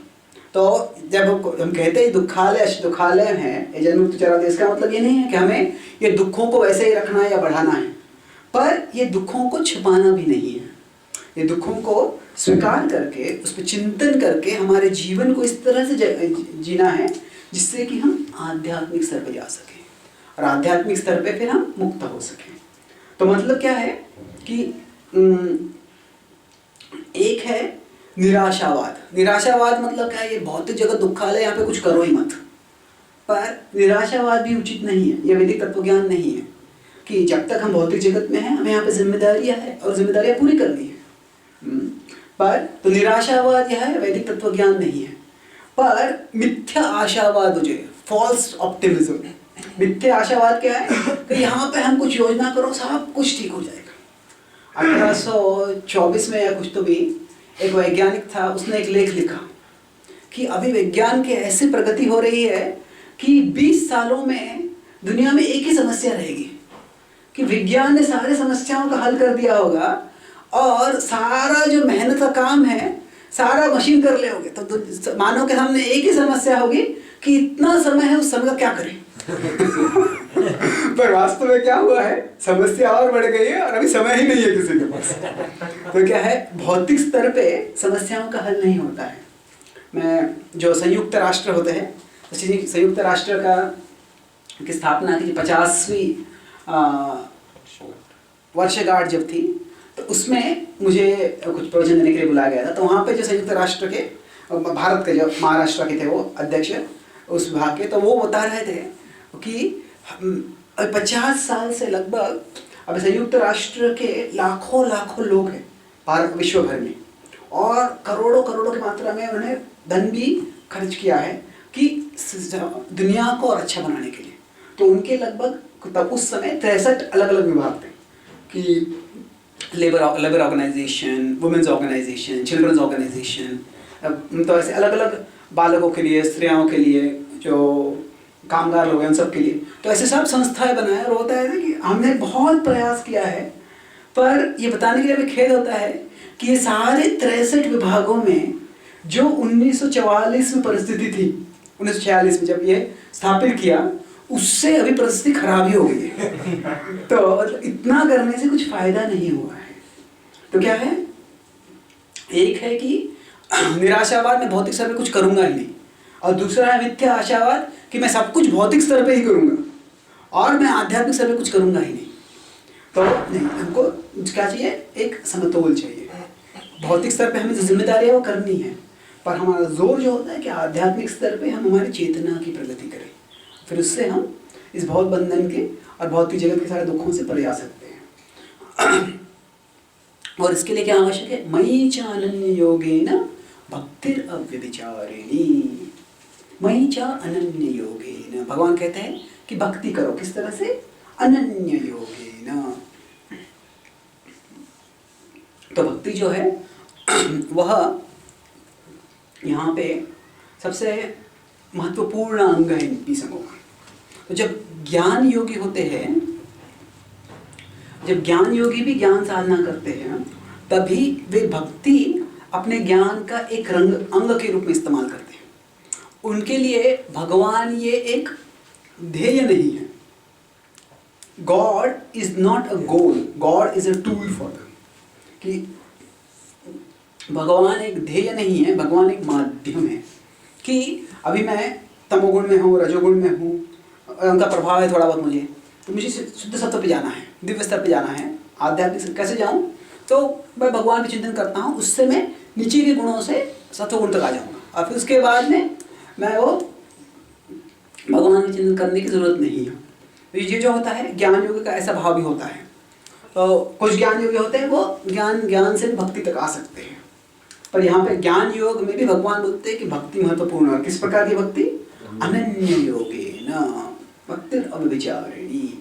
तो जब हम कहते हैं दुखालय है, ये जन्म मृत्यु चरा देश, इसका मतलब ये नहीं है कि हमें ये दुखों को वैसे ही रखना है या बढ़ाना है, पर ये दुखों को छिपाना भी नहीं है। ये दुखों को स्वीकार करके उस पर चिंतन करके हमारे जीवन को इस तरह से जीना है जिससे कि हम आध्यात्मिक स्तर पर जा सकें, और आध्यात्मिक स्तर पे फिर हम मुक्त हो सकें। तो मतलब क्या है कि एक है निराशावाद। निराशावाद मतलब क्या है, ये भौतिक जगत दुखालय, यहाँ पे कुछ करो ही मत। पर निराशावाद भी उचित नहीं है, ये वैदिक तत्वज्ञान नहीं है कि जब तक हम भौतिक जगत में हैं हमें यहाँ पे जिम्मेदारियाँ हैं और जिम्मेदारियाँ पूरी करनी है। पर तो निराशावाद यह है, वैदिक तत्वज्ञान नहीं है। पर मिथ्या आशावाद हो जाए, फॉल्स ऑप्टिमिज्म। मिथ्या आशावाद क्या है कि यहाँ पे हम कुछ योजना करो सब कुछ ठीक हो जाएगा। 1824 में या कुछ तो भी एक वैज्ञानिक था, उसने एक लेख लिखा कि अभी विज्ञान की ऐसी प्रगति हो रही है कि 20 सालों में दुनिया में एक ही समस्या रहेगी कि विज्ञान ने सारे समस्याओं का हल कर दिया होगा और सारा जो मेहनत का काम है सारा मशीन कर ले होगे। तो मानव के सामने एक ही समस्या होगी कि इतना समय है, उस समय का क्या करें। पर वास्तव में क्या हुआ है, समस्या और बढ़ गई है और अभी समय ही नहीं है किसी के पास। तो क्या है, भौतिक स्तर पे समस्याओं का हल नहीं होता है। मैं जो संयुक्त राष्ट्र होते हैं, संयुक्त राष्ट्र का की स्थापना की 50वीं वर्षगांठ जब थी, तो उसमें मुझे कुछ प्रवचन देने के लिए बुलाया गया था। तो वहाँ पे जो संयुक्त राष्ट्र के भारत के जो महाराष्ट्र के थे वो अध्यक्ष उस विभाग के, तो वो बता रहे थे कि 50 साल से लगभग अब संयुक्त राष्ट्र के लाखों लाखों लोग हैं भारत विश्व भर में, और करोड़ों करोड़ों की मात्रा में उन्होंने धन भी खर्च किया है कि दुनिया को और अच्छा बनाने के लिए। तो उनके लगभग तब उस समय 63 अलग अलग विभाग थे कि labour organization, women's organization, children's organization, तो ऐसे अलग अलग बालकों के लिए, स्त्रियों के लिए, जो कामगार लोग हैं उन सब के लिए। तो ऐसे सब संस्थाएं बनाए, और होता है कि हमने बहुत प्रयास किया है, पर ये बताने के लिए हमें खेद होता है कि ये सारे 63 विभागों में जो 1944 में परिस्थिति थी, 1946 में जब ये स्थापित किया, उससे अभी परिस्थिति खराब ही हो गई है। तो इतना करने से कुछ फायदा नहीं हुआ है। तो क्या है, एक है कि निराशावाद, मैं भौतिक स्तर पे कुछ करूंगा ही नहीं, और दूसरा है मिथ्या आशावाद कि मैं सब कुछ भौतिक स्तर पे ही करूंगा और मैं आध्यात्मिक स्तर पे कुछ करूंगा ही नहीं। तो नहीं, हमको क्या चाहिए, एक समतोल चाहिए। भौतिक स्तर पे हमें जो जिम्मेदारी है वो करनी है, पर हमारा जोर जो होता है कि आध्यात्मिक स्तर पे हम हमारी चेतना की प्रगति करें, फिर उससे हम इस भौत बंधन के और भौतिक जगत के सारे दुखों से परे आ सकते हैं। और इसके लिए क्या आवश्यक है, मयि च अनन्य योगेन भक्तिर् अव्यभिचारिणी। मयि च अनन्य योगेन, भगवान कहते हैं कि भक्ति करो, किस तरह से, अनन्य योगेन। तो भक्ति जो है वह यहाँ पे सबसे महत्वपूर्ण अंग है इन समूह का। तो जब ज्ञान योगी होते हैं, जब ज्ञान योगी भी ज्ञान साधना करते हैं, तभी वे भक्ति अपने ज्ञान का एक अंग के रूप में इस्तेमाल करते हैं। उनके लिए भगवान ये एक ध्येय नहीं है। God is not a goal, God is a tool for them. कि भगवान एक ध्येय नहीं है, भगवान एक माध्यम है। कि अभी मैं तमोगुण में हूँ, रजोगुण में हूँ, उनका प्रभाव है थोड़ा बहुत मुझे, तो मुझे शुद्ध सत्व पे जाना है, दिव्य स्तर पे जाना है। आध्यात्मिक कैसे जाऊँ, तो मैं भगवान पे चिंतन करता हूँ, उससे मैं नीचे के गुणों से सत्वगुण तक आ जाऊँगा, और फिर उसके बाद में मैं वो भगवान पे चिंतन करने की जरूरत नहीं है। तो ये जो होता है, ज्ञान योग का ऐसा भाव भी होता है। तो कुछ ज्ञान योगी होते हैं वो ज्ञान से भक्ति तक आ सकते हैं, पर यहाँ पे ज्ञान योग में भी भगवान बोलते हैं कि भक्ति महत्वपूर्ण है। किस प्रकार की भक्ति, अनन्य योगेन भक्तिर् अव्यभिचारिणी।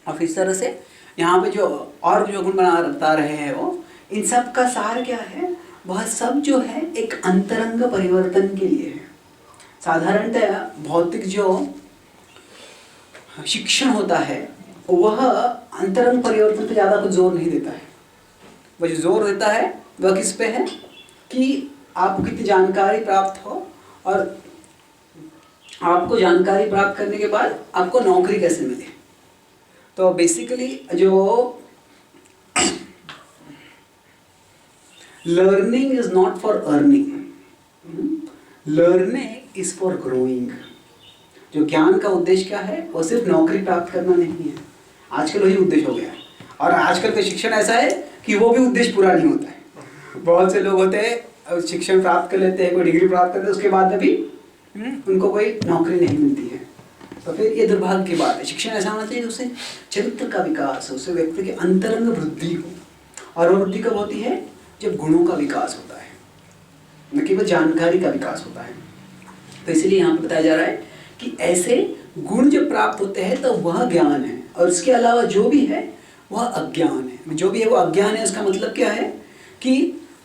और इस तरह से यहाँ पे जो और जो गुण बता रहे हैं वो, इन सब का सार क्या है, वह सब जो है एक अंतरंग परिवर्तन के लिए है। साधारणतः भौतिक जो शिक्षण होता है वह अंतरंग परिवर्तन पे ज़्यादा कुछ जोर नहीं देता है। वह जो जोर देता है वह किस पे है कि आपको कितनी जानकारी प्राप्त हो, और आपको जानकारी प्राप्त करने के बाद आपको नौकरी कैसे मिले। तो बेसिकली जो learning is not for earning, learning is for growing. जो ज्ञान का उद्देश्य क्या है, वो सिर्फ नौकरी प्राप्त करना नहीं है। आजकल वही उद्देश्य हो गया है, और आजकल का शिक्षण ऐसा है कि वो भी उद्देश्य पूरा नहीं होता है। बहुत से लोग होते हैं शिक्षण प्राप्त कर लेते हैं, कोई डिग्री प्राप्त करते हैं, उसके बाद में भी उनको कोई नौकरी नहीं मिलती है। तो फिर ये दुर्भाग्य की बात है। शिक्षण ऐसा होना चाहिए उससे चरित्र का विकास हो, उससे व्यक्ति की अंतरंग वृद्धि हो, और वो वृद्धि कब होती है, जब गुणों का विकास होता है, न केवल जानकारी का विकास होता है। तो इसीलिए यहाँ पे बताया जा रहा है कि ऐसे गुण जब प्राप्त होते हैं तो वह ज्ञान है, और इसके अलावा जो भी है वह अज्ञान है। जो भी है वो अज्ञान है। इसका मतलब क्या है कि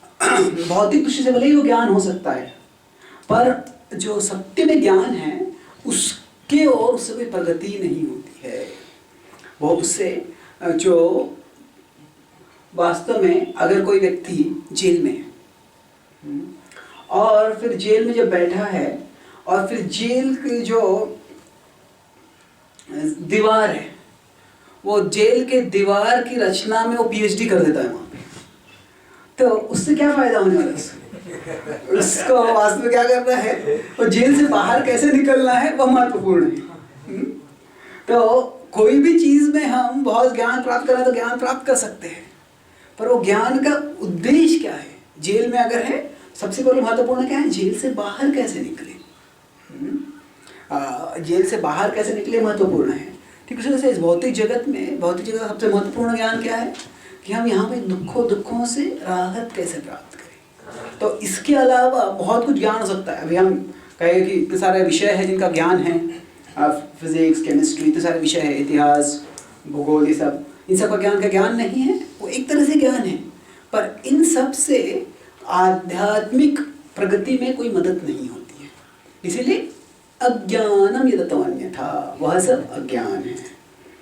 भौतिक दृष्टि से भले ही वो ज्ञान हो सकता है, पर जो सत्य में ज्ञान है उसके ओर उससे कोई प्रगति नहीं होती है। वो उससे जो वास्तव में अगर कोई व्यक्ति जेल में है और फिर जेल में जब बैठा है और फिर जेल की जो दीवार है वो जेल के दीवार की रचना में वो पीएचडी कर देता है वहाँ पे, तो उससे क्या फायदा होने वाला है? उसको वास्तव में क्या करना है, और जेल से बाहर कैसे निकलना है वह महत्वपूर्ण है। तो कोई भी चीज़ में हम बहुत ज्ञान प्राप्त करें तो ज्ञान प्राप्त कर सकते हैं, पर वो ज्ञान का उद्देश्य क्या है? जेल में अगर है, सबसे पहले महत्वपूर्ण क्या है, जेल से बाहर कैसे निकले। जेल से बाहर कैसे निकले महत्वपूर्ण है। ठीक उसी तरह से इस भौतिक जगत में, भौतिक जगत का सबसे महत्वपूर्ण ज्ञान क्या है कि हम यहाँ पे दुखों से राहत कैसे प्राप्त करें। तो इसके अलावा बहुत कुछ ज्ञान हो सकता है। अभी हम कहें कि इतने सारे विषय हैं जिनका ज्ञान है, फिजिक्स, केमिस्ट्री, इतने सारे विषय है, इतिहास, भूगोल, ये सब, इन सब का ज्ञान नहीं है, वो एक तरह से ज्ञान है, पर इन सब से आध्यात्मिक प्रगति में कोई मदद नहीं होती है। इसीलिए अज्ञानम यदतमन्यथा, वह सब अज्ञान है।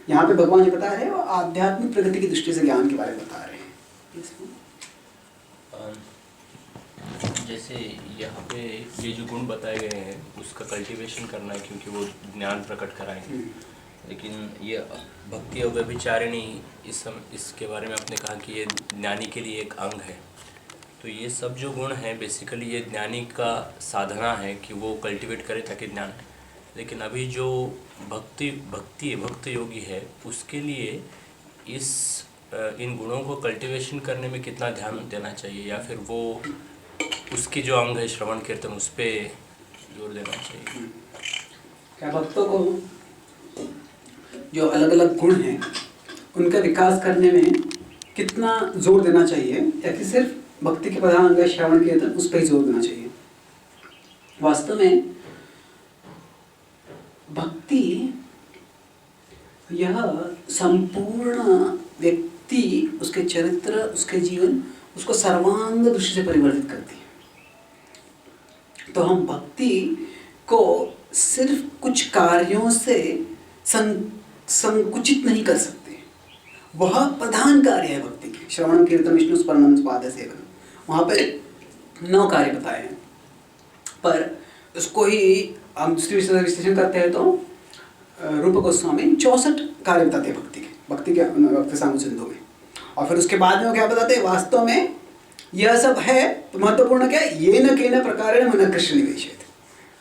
यहाँ पे भगवान जी बता रहे हैं, वो आध्यात्मिक प्रगति की दृष्टि से ज्ञान के बारे में बता रहे हैं। जैसे यहाँ पे ये जो गुण बताए गए हैं उसका कल्टीवेशन करना है, क्योंकि वो ज्ञान प्रकट कराएंगे। लेकिन ये भक्ति और व्यभिचारिणी, इसके बारे में आपने कहा कि ये ज्ञानी के लिए एक अंग है। तो ये सब जो गुण हैं बेसिकली ये ज्ञानी का साधना है कि वो कल्टीवेट करे ताकि ज्ञान। लेकिन अभी जो भक्त योगी है उसके लिए इन गुणों को कल्टीवेशन करने में कितना ध्यान देना चाहिए, या फिर वो उसकी जो अंग है श्रवण कीर्तन उस पर जोर देना चाहिए? क्या भक्तों को जो अलग अलग गुण हैं उनका विकास करने में कितना जोर देना चाहिए, या कि सिर्फ भक्ति के प्रधान अंग श्रवण कीर्तन उस पर ही जोर देना चाहिए? वास्तव में भक्ति यह संपूर्ण व्यक्ति, उसके चरित्र, उसके जीवन, उसको सर्वांग दृष्टि से परिवर्तित करती है। तो हम भक्ति को सिर्फ कुछ कार्यों से संकुचित नहीं कर सकते। वह प्रधान कार्य है भक्ति के, श्रवण कीर्तन विष्णु स्मरणम पाद सेवन, वहाँ पे 9 कार्य बताए हैं। पर उसको ही हम दूसरी विश्लेषण करते हैं तो रूप गोस्वामी 64 कार्य बताते हैं भक्ति के भक्ति सामूहिक सिंधु में। और फिर उसके बाद में वो क्या बताते हैं, वास्तव में यह सब है तो महत्वपूर्ण क्या है, ये न केन प्रकारेण मन कृष्ण निवेशित,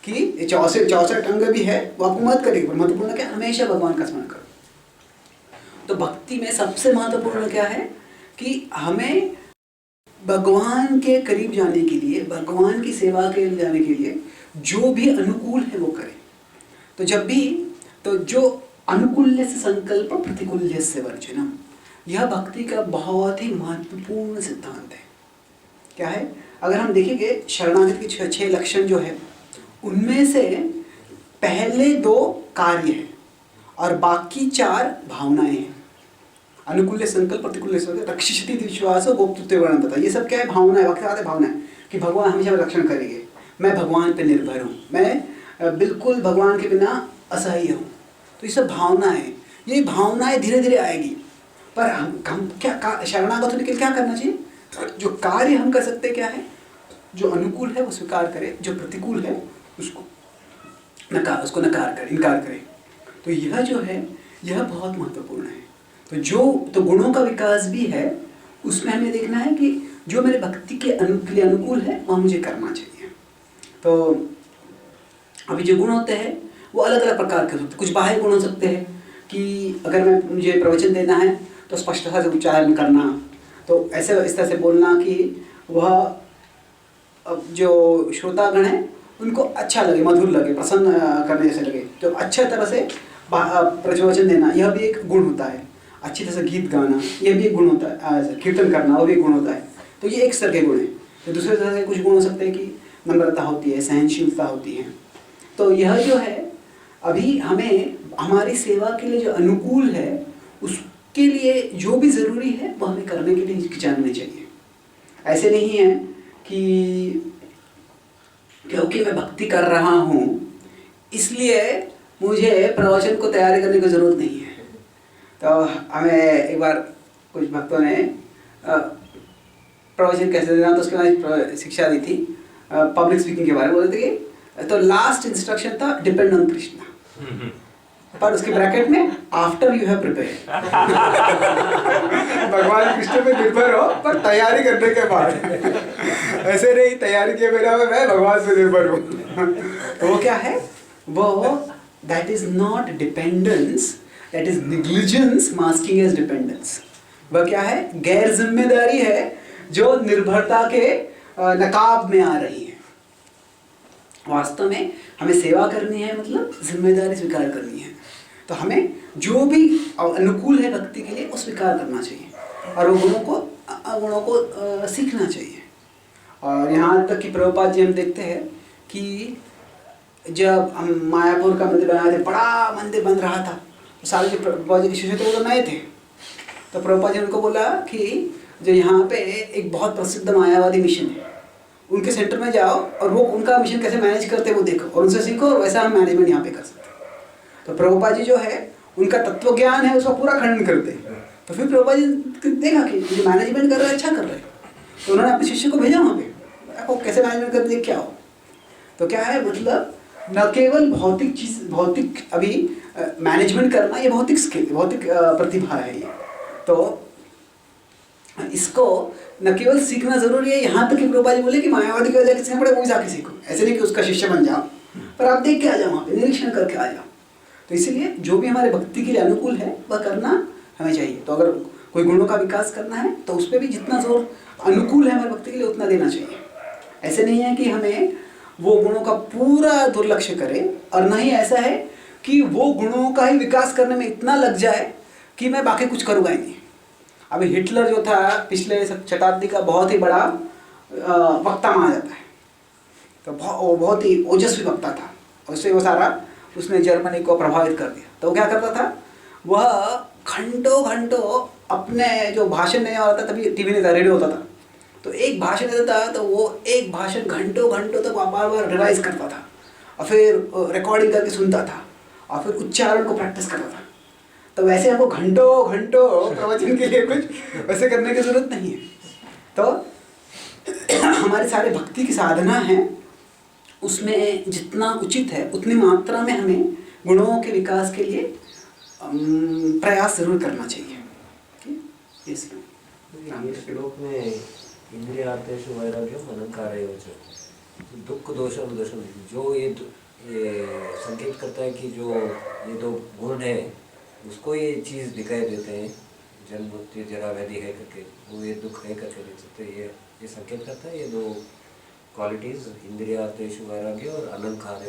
कि 64 अंग भी है वो आपको मत करेगी, पर महत्वपूर्ण क्या, हमेशा भगवान का स्मरण करो। तो भक्ति में सबसे महत्वपूर्ण क्या है कि हमें भगवान के करीब जाने के लिए, भगवान की सेवा के लिए जाने के लिए जो भी अनुकूल है वो करें। तो जब भी, तो जो अनुकूल्य से संकल्प प्रतिकूल्य से वर्जनम, यह भक्ति का बहुत ही महत्वपूर्ण सिद्धांत है। क्या है, अगर हम देखेंगे शरणागति के 6 लक्षण जो है उनमें से पहले 2 कार्य हैं और बाकी 4 भावनाएं हैं। अनुकूल्य संकल्प प्रतिकूल्य संकल्प रक्षिषति विश्वास गोप्तृत्व वर्णन तथा, ये सब क्या है? भावना है, वक्त आते भावना है कि भगवान हमेशा रक्षण करेंगे, मैं भगवान पे निर्भर हूँ, मैं बिल्कुल भगवान के बिना असहाय हूँ। तो ये सब भावना है, ये भावनाएं धीरे धीरे आएगी। पर हम क्या शरणागत होने के लिए क्या करना चाहिए? जो कार्य हम कर सकते हैं क्या है? जो अनुकूल है वो स्वीकार करें, जो प्रतिकूल है उसको नकार करें, इनकार करें। तो यह जो है यह बहुत महत्वपूर्ण है। तो गुणों का विकास भी है, उसमें हमें देखना है कि जो मेरे भक्ति के लिए अनुकूल है वह मुझे करना चाहिए। तो अभी जो गुण होते हैं वो अलग अलग प्रकार के होते हैं। कुछ बाह्य गुण हो सकते हैं कि अगर मुझे प्रवचन देना है तो स्पष्टता से उच्चारण करना, तो ऐसे इस तरह से बोलना कि वह जो श्रोतागण है उनको अच्छा लगे, मधुर लगे, प्रसन्न करने जैसे लगे, तो अच्छे तरह से प्रवचन देना, यह भी एक गुण होता है। अच्छी तरह से गीत गाना, यह भी एक गुण होता है। कीर्तन करना, वो भी एक गुण होता है। तो ये एक स्तर के गुण हैं। तो दूसरे तरह से कुछ गुण हो सकते हैं कि नम्रता होती है, सहनशीलता होती है। तो यह जो है अभी हमें हमारी सेवा के लिए जो अनुकूल है उसके लिए जो भी ज़रूरी है वो हमें करने के लिए हिचकिचाना नहीं चाहिए। ऐसे नहीं है कि क्योंकि मैं भक्ति कर रहा हूँ इसलिए मुझे प्रवचन को तैयारी करने की ज़रूरत नहीं है। तो हमें एक बार कुछ भक्तों ने प्रवचन कैसे देना तो उसके बाद शिक्षा दी थी पब्लिक स्पीकिंग के बारे में। बोलते थे कि तो लास्ट इंस्ट्रक्शन था डिपेंड ऑन कृष्णा, पर उसके ब्रैकेट में आफ्टर यू हैव प्रिपेयर्ड। भगवान कृष्ण पे निर्भर हो पर तैयारी करने के बाद। ऐसे नहीं तैयारी किए बिना मैं भगवान से निर्भर हूँ। तो वो क्या है? वो that is not dependence, that is negligence masking as dependence. वह क्या है? गैर जिम्मेदारी है जो निर्भरता के नकाब में आ रही है। वास्तव में हमें सेवा करनी है, मतलब जिम्मेदारी स्वीकार करनी है। तो हमें जो भी अनुकूल है भक्ति के लिए वो स्वीकार करना चाहिए और वो गुणों को सीखना चाहिए। और यहाँ तक कि प्रभुपाद जी हम देखते हैं कि जब हम मायापुर का मंदिर बनाए थे, बड़ा मंदिर बन रहा था, तो सारे जो प्रभुपाद जी के शिष्य थे वो तो नए थे। तो प्रभुपाद जी ने उनको बोला कि जो यहाँ पे एक बहुत प्रसिद्ध मायावादी मिशन है, उनके सेंटर में जाओ और वो उनका मिशन कैसे मैनेज करते हैं वो देखो और उनसे सीखो, और वैसा हम मैनेजमेंट यहाँ पे कर सकते हैं। तो प्रभुपाद जी जो है उनका तत्व ज्ञान है उसका पूरा खंडन करते हैं। तो फिर प्रभुपाद जी देखा कि जो मैनेजमेंट कर रहा है अच्छा कर रहा है, तो उन्होंने अपने शिष्य को भेजा वहाँ पे, आपको कैसे मैनेजमेंट करते क्या हो। तो क्या है, मतलब न केवल भौतिक चीज़, भौतिक अभी मैनेजमेंट करना ये भौतिक स्किल, भौतिक प्रतिभा है ये। तो इसको न केवल सीखना जरूरी है, यहाँ तक कि प्रभुपाद जी बोले कि मायावादी की वजह किसी पड़े वो जाके सीखो, ऐसे नहीं कि उसका शिष्य बन जाओ, पर आप देख के आ जाओ, वहाँ पे निरीक्षण करके आ जाओ। तो इसलिए जो भी हमारे भक्ति के लिए अनुकूल है वह करना हमें चाहिए। तो अगर कोई गुणों का विकास करना है तो उस पर भी जितना जोर अनुकूल है हमारे भक्ति के लिए उतना देना चाहिए। ऐसे नहीं है कि हमें वो गुणों का पूरा दुर्लक्ष्य करें, और न ही ऐसा है कि वो गुणों का ही विकास करने में इतना लग जाए कि मैं बाकी कुछ करूँगा ही नहीं। अभी हिटलर जो था पिछले शताब्दी का बहुत ही बड़ा वक्ता माना जाता है, तो बहुत ही ओजस्वी वक्ता था, उससे वो सारा उसने जर्मनी को प्रभावित कर दिया। तो वो क्या करता था, वह घंटों अपने जो भाषण देने वाला था, तभी टीवी नहीं था, रेडियो होता था, तो एक भाषण देता था तो वो एक भाषण घंटों तक बार बार रिवाइज करता था और फिर रिकॉर्डिंग करके सुनता था और फिर उच्चारण को प्रैक्टिस करता था। तो वैसे हमको घंटों प्रवचन के लिए कुछ वैसे करने की जरूरत नहीं है। तो हमारे सारे भक्ति की साधना है, उसमें जितना उचित है उतनी मात्रा में हमें गुणों के विकास के लिए प्रयास जरूर करना चाहिए। ये श्लोक में इंद्रियार्थेषु वैराग्यम अनंकारयोच, दुख दोष अनुदोषम, जो ये संकेत करता है कि जो ये दो गुण है उसको ये चीज़ दिखाई देते हैं, जन्म मृत्यु जरा व्याधि है करके, वो ये दुख है करके देख सकते हैं। ये संकेत करता है ये दो क्वालिटीज, इंद्रियार्थेषु वैराग्य और अनंकार।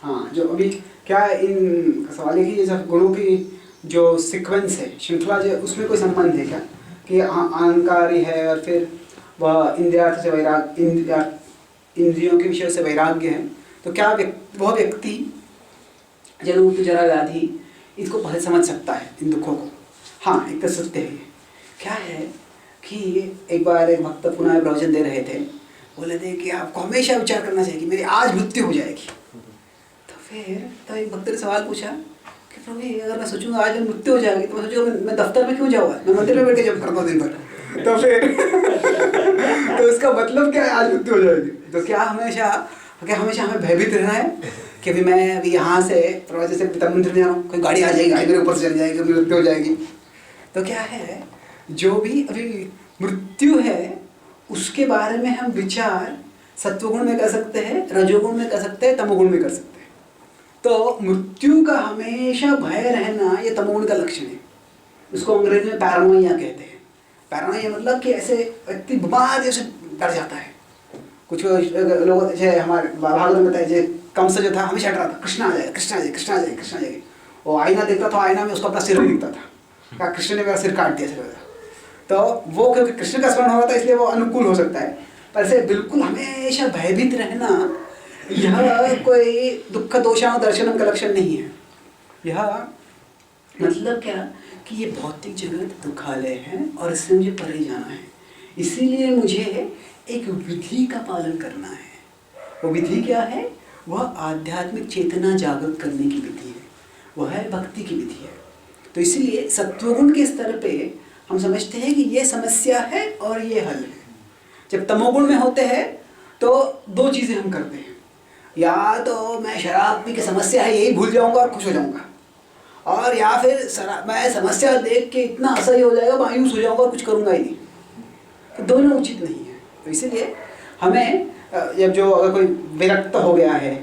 हाँ, जो अभी क्या इन सवाल है कि ये सब गुणों की जो सीक्वेंस है, श्रृंखला जो, उसमें कोई संबंध है क्या कि अहंकारी है और फिर वह इंद्रियार्थ से वैराग्य, इंद्रियों के विषय से वैराग्य है, तो क्या वह व्यक्ति जन्म मृत्यु जरा व्याधि इसको पहले समझ सकता है इन दुखों को? हाँ, एक तो सत्य है। क्या है कि एक बार एक भक्त पुनः प्रवचन दे रहे थे, बोले थे कि आपको हमेशा विचार करना चाहिए कि मेरी आज मृत्यु हो जाएगी। तो एक भक्त ने सवाल पूछा कि प्रभु अगर मैं सोचूंगा आज मृत्यु हो जाएगी तो मैं सोचूंगा मैं दफ्तर में क्यों जाऊँगा, मैं मंदिर में बैठ के जब करता हूँ दिन भर। तो फिर तो इसका मतलब क्या है आज मृत्यु हो जाएगी? तो क्या हमेशा हमें भयभीत रहना है कि अभी मैं अभी यहाँ से प्रवचन से पिता मंदिर में जा रहा हूँ, कोई गाड़ी आ जाएगी, मेरे ऊपर से चल जाएगी, मृत्यु हो जाएगी। तो क्या है, जो भी अभी मृत्यु है उसके बारे में हम विचार सत्वगुण में कर सकते हैं, रजोगुण में कर सकते हैं, तमोगुण में कर सकते हैं। तो मृत्यु का हमेशा भय रहना ये तमोगुण का लक्षण है। उसको अंग्रेजी में पैरानोइया कहते हैं। पैरानोइया मतलब कि ऐसे व्यक्ति बीमार जैसे डर जाता है। कुछ लोग जैसे हमारे भागवत में बताए, जैसे कंस जो था हमेशा डर रहा था, कृष्ण आ जाए, कृष्ण आ जाए, कृष्ण आ जाए, कृष्ण आ जाए। वो आईना देखता था, आईना में उसका अपना सिर दिखता था, कृष्ण ने मेरा सिर काट दिया सिर। तो वो क्योंकि कृष्ण का स्मरण हो रहा था इसलिए वो अनुकूल हो सकता है, पर ऐसे बिल्कुल हमेशा भयभीत रहना यह कोई दुख दोषां दर्शनम का लक्षण नहीं है। यह मतलब क्या कि ये भौतिक जगत दुखालय है और इससे मुझे परे जाना है, इसीलिए मुझे एक विधि का पालन करना है। वो विधि क्या है? वह आध्यात्मिक चेतना जागृत करने की विधि है, वह है भक्ति की विधि है। तो इसीलिए सत्वगुण के स्तर पे हम समझते हैं कि ये समस्या है और ये हल है। जब तमोगुण में होते हैं तो दो चीज़ें हम करते हैं, या तो मैं शराब पी के समस्या है यही भूल जाऊंगा और खुश हो जाऊंगा, और या फिर मैं समस्या देख के इतना असह्य हो जाएगा, मायूस हो जाऊंगा और कुछ करूंगा ही नहीं। तो दोनों उचित नहीं है। तो इसीलिए हमें जब जो अगर कोई विरक्त हो गया है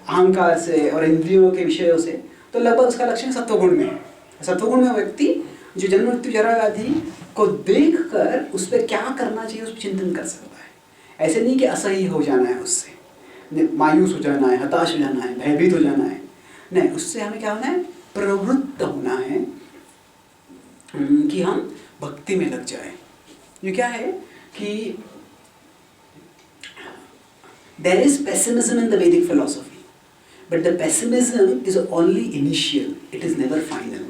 अहंकार से और इंद्रियों के विषयों से, तो लगभग उसका लक्षण सत्वगुण में है। सत्वगुण में व्यक्ति जो जन्म मृत्यु जरा व्याधि को देखकर उस पर क्या करना चाहिए उस पर चिंतन कर सकता है। ऐसे नहीं कि असह्य हो जाना है, उससे मायूस हो जाना है, हताश हो जाना है, भयभीत हो जाना है, नहीं, उससे हमें क्या होना है? प्रवृत्त होना है कि हम भक्ति में लग जाए। ये क्या है कि there is pessimism in the Vedic philosophy, but the pessimism is only initial, it is never final.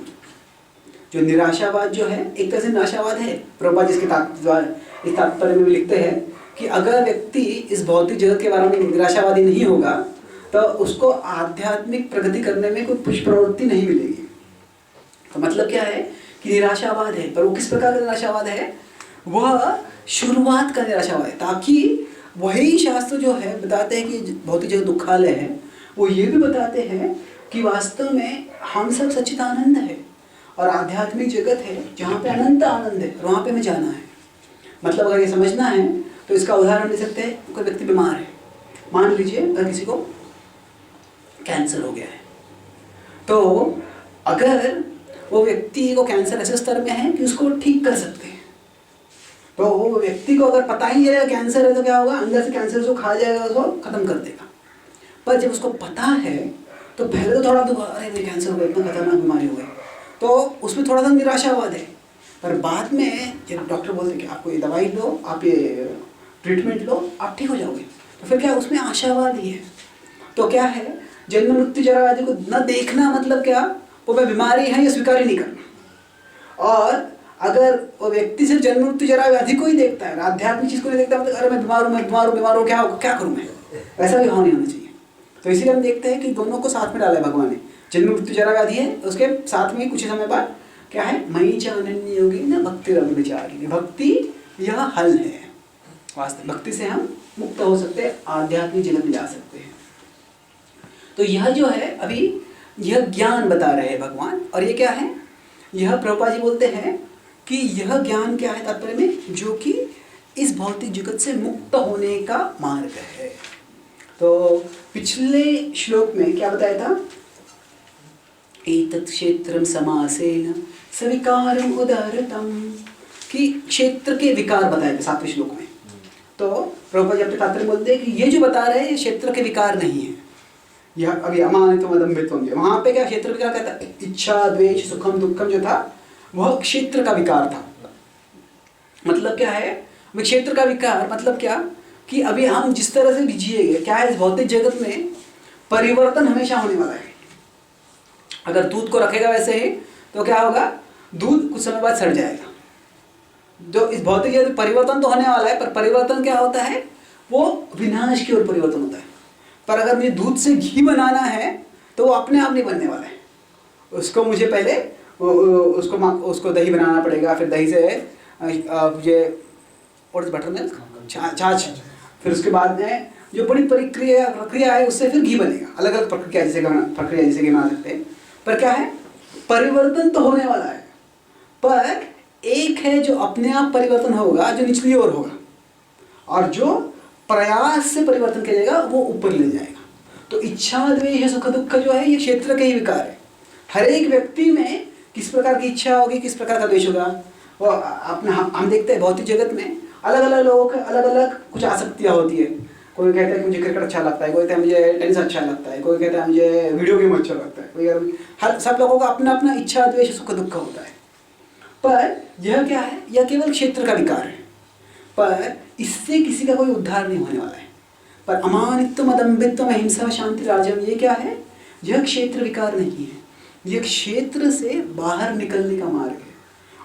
जो निराशावाद जो है एक तरह से निराशावाद है। प्रभुपाद जी इस तात्पर्य में भी लिखते हैं कि अगर व्यक्ति इस भौतिक जगत के बारे में निराशावादी नहीं होगा तो उसको आध्यात्मिक प्रगति करने में कोई कुछ प्रवृत्ति नहीं मिलेगी। तो मतलब क्या है कि निराशावाद है, पर वो किस प्रकार का निराशावाद है? वह शुरुआत का निराशावाद है, ताकि वही शास्त्र जो है बताते हैं कि भौतिक जगत दुखालय है, वो ये भी बताते हैं कि वास्तव में हम सब सच्चिदानंद है और आध्यात्मिक जगत है जहाँ पे अनंत आनंद है, वहाँ पे हमें जाना है। मतलब अगर ये समझना है तो इसका उदाहरण ले सकते हैं। कोई व्यक्ति बीमार है, मान लीजिए अगर किसी को कैंसर हो गया है, तो अगर वो व्यक्ति को कैंसर ऐसे स्तर में है कि उसको ठीक कर सकते हैं, तो वो व्यक्ति को अगर पता ही है कैंसर है तो क्या होगा? अंदर से कैंसर उसको खा जाएगा, उसको खत्म कर देगा। पर जब उसको पता है तो पहले तो थोड़ा दुख, अरे मेरे कैंसर हो गया, इतना खतरनाक बीमारी हो गई, तो उसमें थोड़ा सा निराशावाद है। पर बाद में जब डॉक्टर बोलते हैं कि आपको ये दवाई लो, आप ये ट्रीटमेंट लो, आप ठीक हो जाओगे, तो फिर क्या उसमें आशावाद ही है। तो क्या है, जन्म मृत्यु जरा व्याधि को न देखना मतलब क्या? वो मैं बीमारी है ये स्वीकार ही नहीं करना। और अगर वो व्यक्ति सिर्फ जन्म मृत्यु जरा व्याधि को ही देखता है, आध्यात्मिक चीज़ को नहीं देखता, मतलब अरे मैं बीमार हूँ, मैं बीमार हूँ, क्या करूँ मैं, वैसा भी भाव नहीं होना चाहिए। तो इसीलिए हम देखते हैं कि दोनों को साथ में डाला है भगवान ने। जन्म मृत्यु जरा व्याधि है, उसके साथ में कुछ समय बाद क्या है? मयि च अनन्य योगी न भक्ति रघुविचारिणी। भक्ति यह हल है। वास्तव भक्ति से हम मुक्त हो सकते हैं, आध्यात्मिक जगत में जा सकते हैं। तो यह जो है अभी यह ज्ञान बता रहे हैं भगवान, और ये क्या है? यह प्रभुपाद जी बोलते हैं कि यह ज्ञान क्या है तात्पर्य में? जो कि इस भौतिक जगत से मुक्त होने का मार्ग है। तो पिछले श्लोक में क्या बताया था? एतत् क्षेत्रम समासेन सविकारम उदारतम, कि क्षेत्र के विकार बताए थे 7वें श्लोक में। तो प्रभुपाद जी अपने तात्पर्य बोलते हैं कि ये जो बता रहे हैं ये क्षेत्र के विकार नहीं है। यह अभी अमानित्वम अदम्भित्वम, वहाँ पे क्या क्षेत्र विकार कहता है? इच्छा द्वेष सुखम दुखम जो था वह क्षेत्र का विकार था। मतलब क्या है क्षेत्र का विकार? मतलब क्या कि अभी हम जिस तरह से भी जिएंगे, क्या है इस भौतिक जगत में परिवर्तन हमेशा होने वाला है। अगर दूध को रखेगा वैसे ही तो क्या होगा? दूध कुछ समय बाद सड़ जाएगा। जो इस भौतिक जगत में परिवर्तन तो होने वाला है, पर परिवर्तन क्या होता है, वो विनाश की ओर परिवर्तन होता है। पर अगर मुझे दूध से घी बनाना है तो वो अपने आप नहीं बनने वाला है। उसको मुझे पहले उसको दही बनाना पड़ेगा, फिर दही से ये बटर मिल्क, छाछ, फिर उसके बाद में जो बड़ी प्रक्रिया है उससे फिर घी बनेगा। अलग अलग प्रक्रिया जैसे घी बना सकते हैं। पर क्या है, परिवर्तन तो होने वाला है, पर एक है जो अपने आप परिवर्तन होगा, जो निचली ओर होगा, और जो प्रयास से परिवर्तन किया जाएगा वो ऊपर ले जाएगा। तो इच्छा, द्वेष, सुख, दुख जो है ये क्षेत्र के ही विकार है। हर एक व्यक्ति में किस प्रकार की इच्छा होगी, किस प्रकार का द्वेष होगा, वो अपना हम देखते हैं भौतिक जगत में अलग अलग लोगों के अलग अलग कुछ आसक्तियाँ होती है। कोई कहता है कि मुझे क्रिकेट अच्छा लगता है, कोई कहता है मुझे टेनिस अच्छा लगता है, कोई कहता है मुझे वीडियो गेम अच्छा लगता है, कोई हर सब लोगों का अपना अपना इच्छा, द्वेष, सुख, दुख होता है। पर यह क्या है, यह केवल क्षेत्र का विकार है, पर इससे किसी का कोई उद्धार नहीं होने वाला है। पर अमानित्व, मदम्बित्व, अहिंसा, शांति, राजम, ये क्या है, यह क्षेत्र विकार नहीं है, यह क्षेत्र से बाहर निकलने का मार्ग है।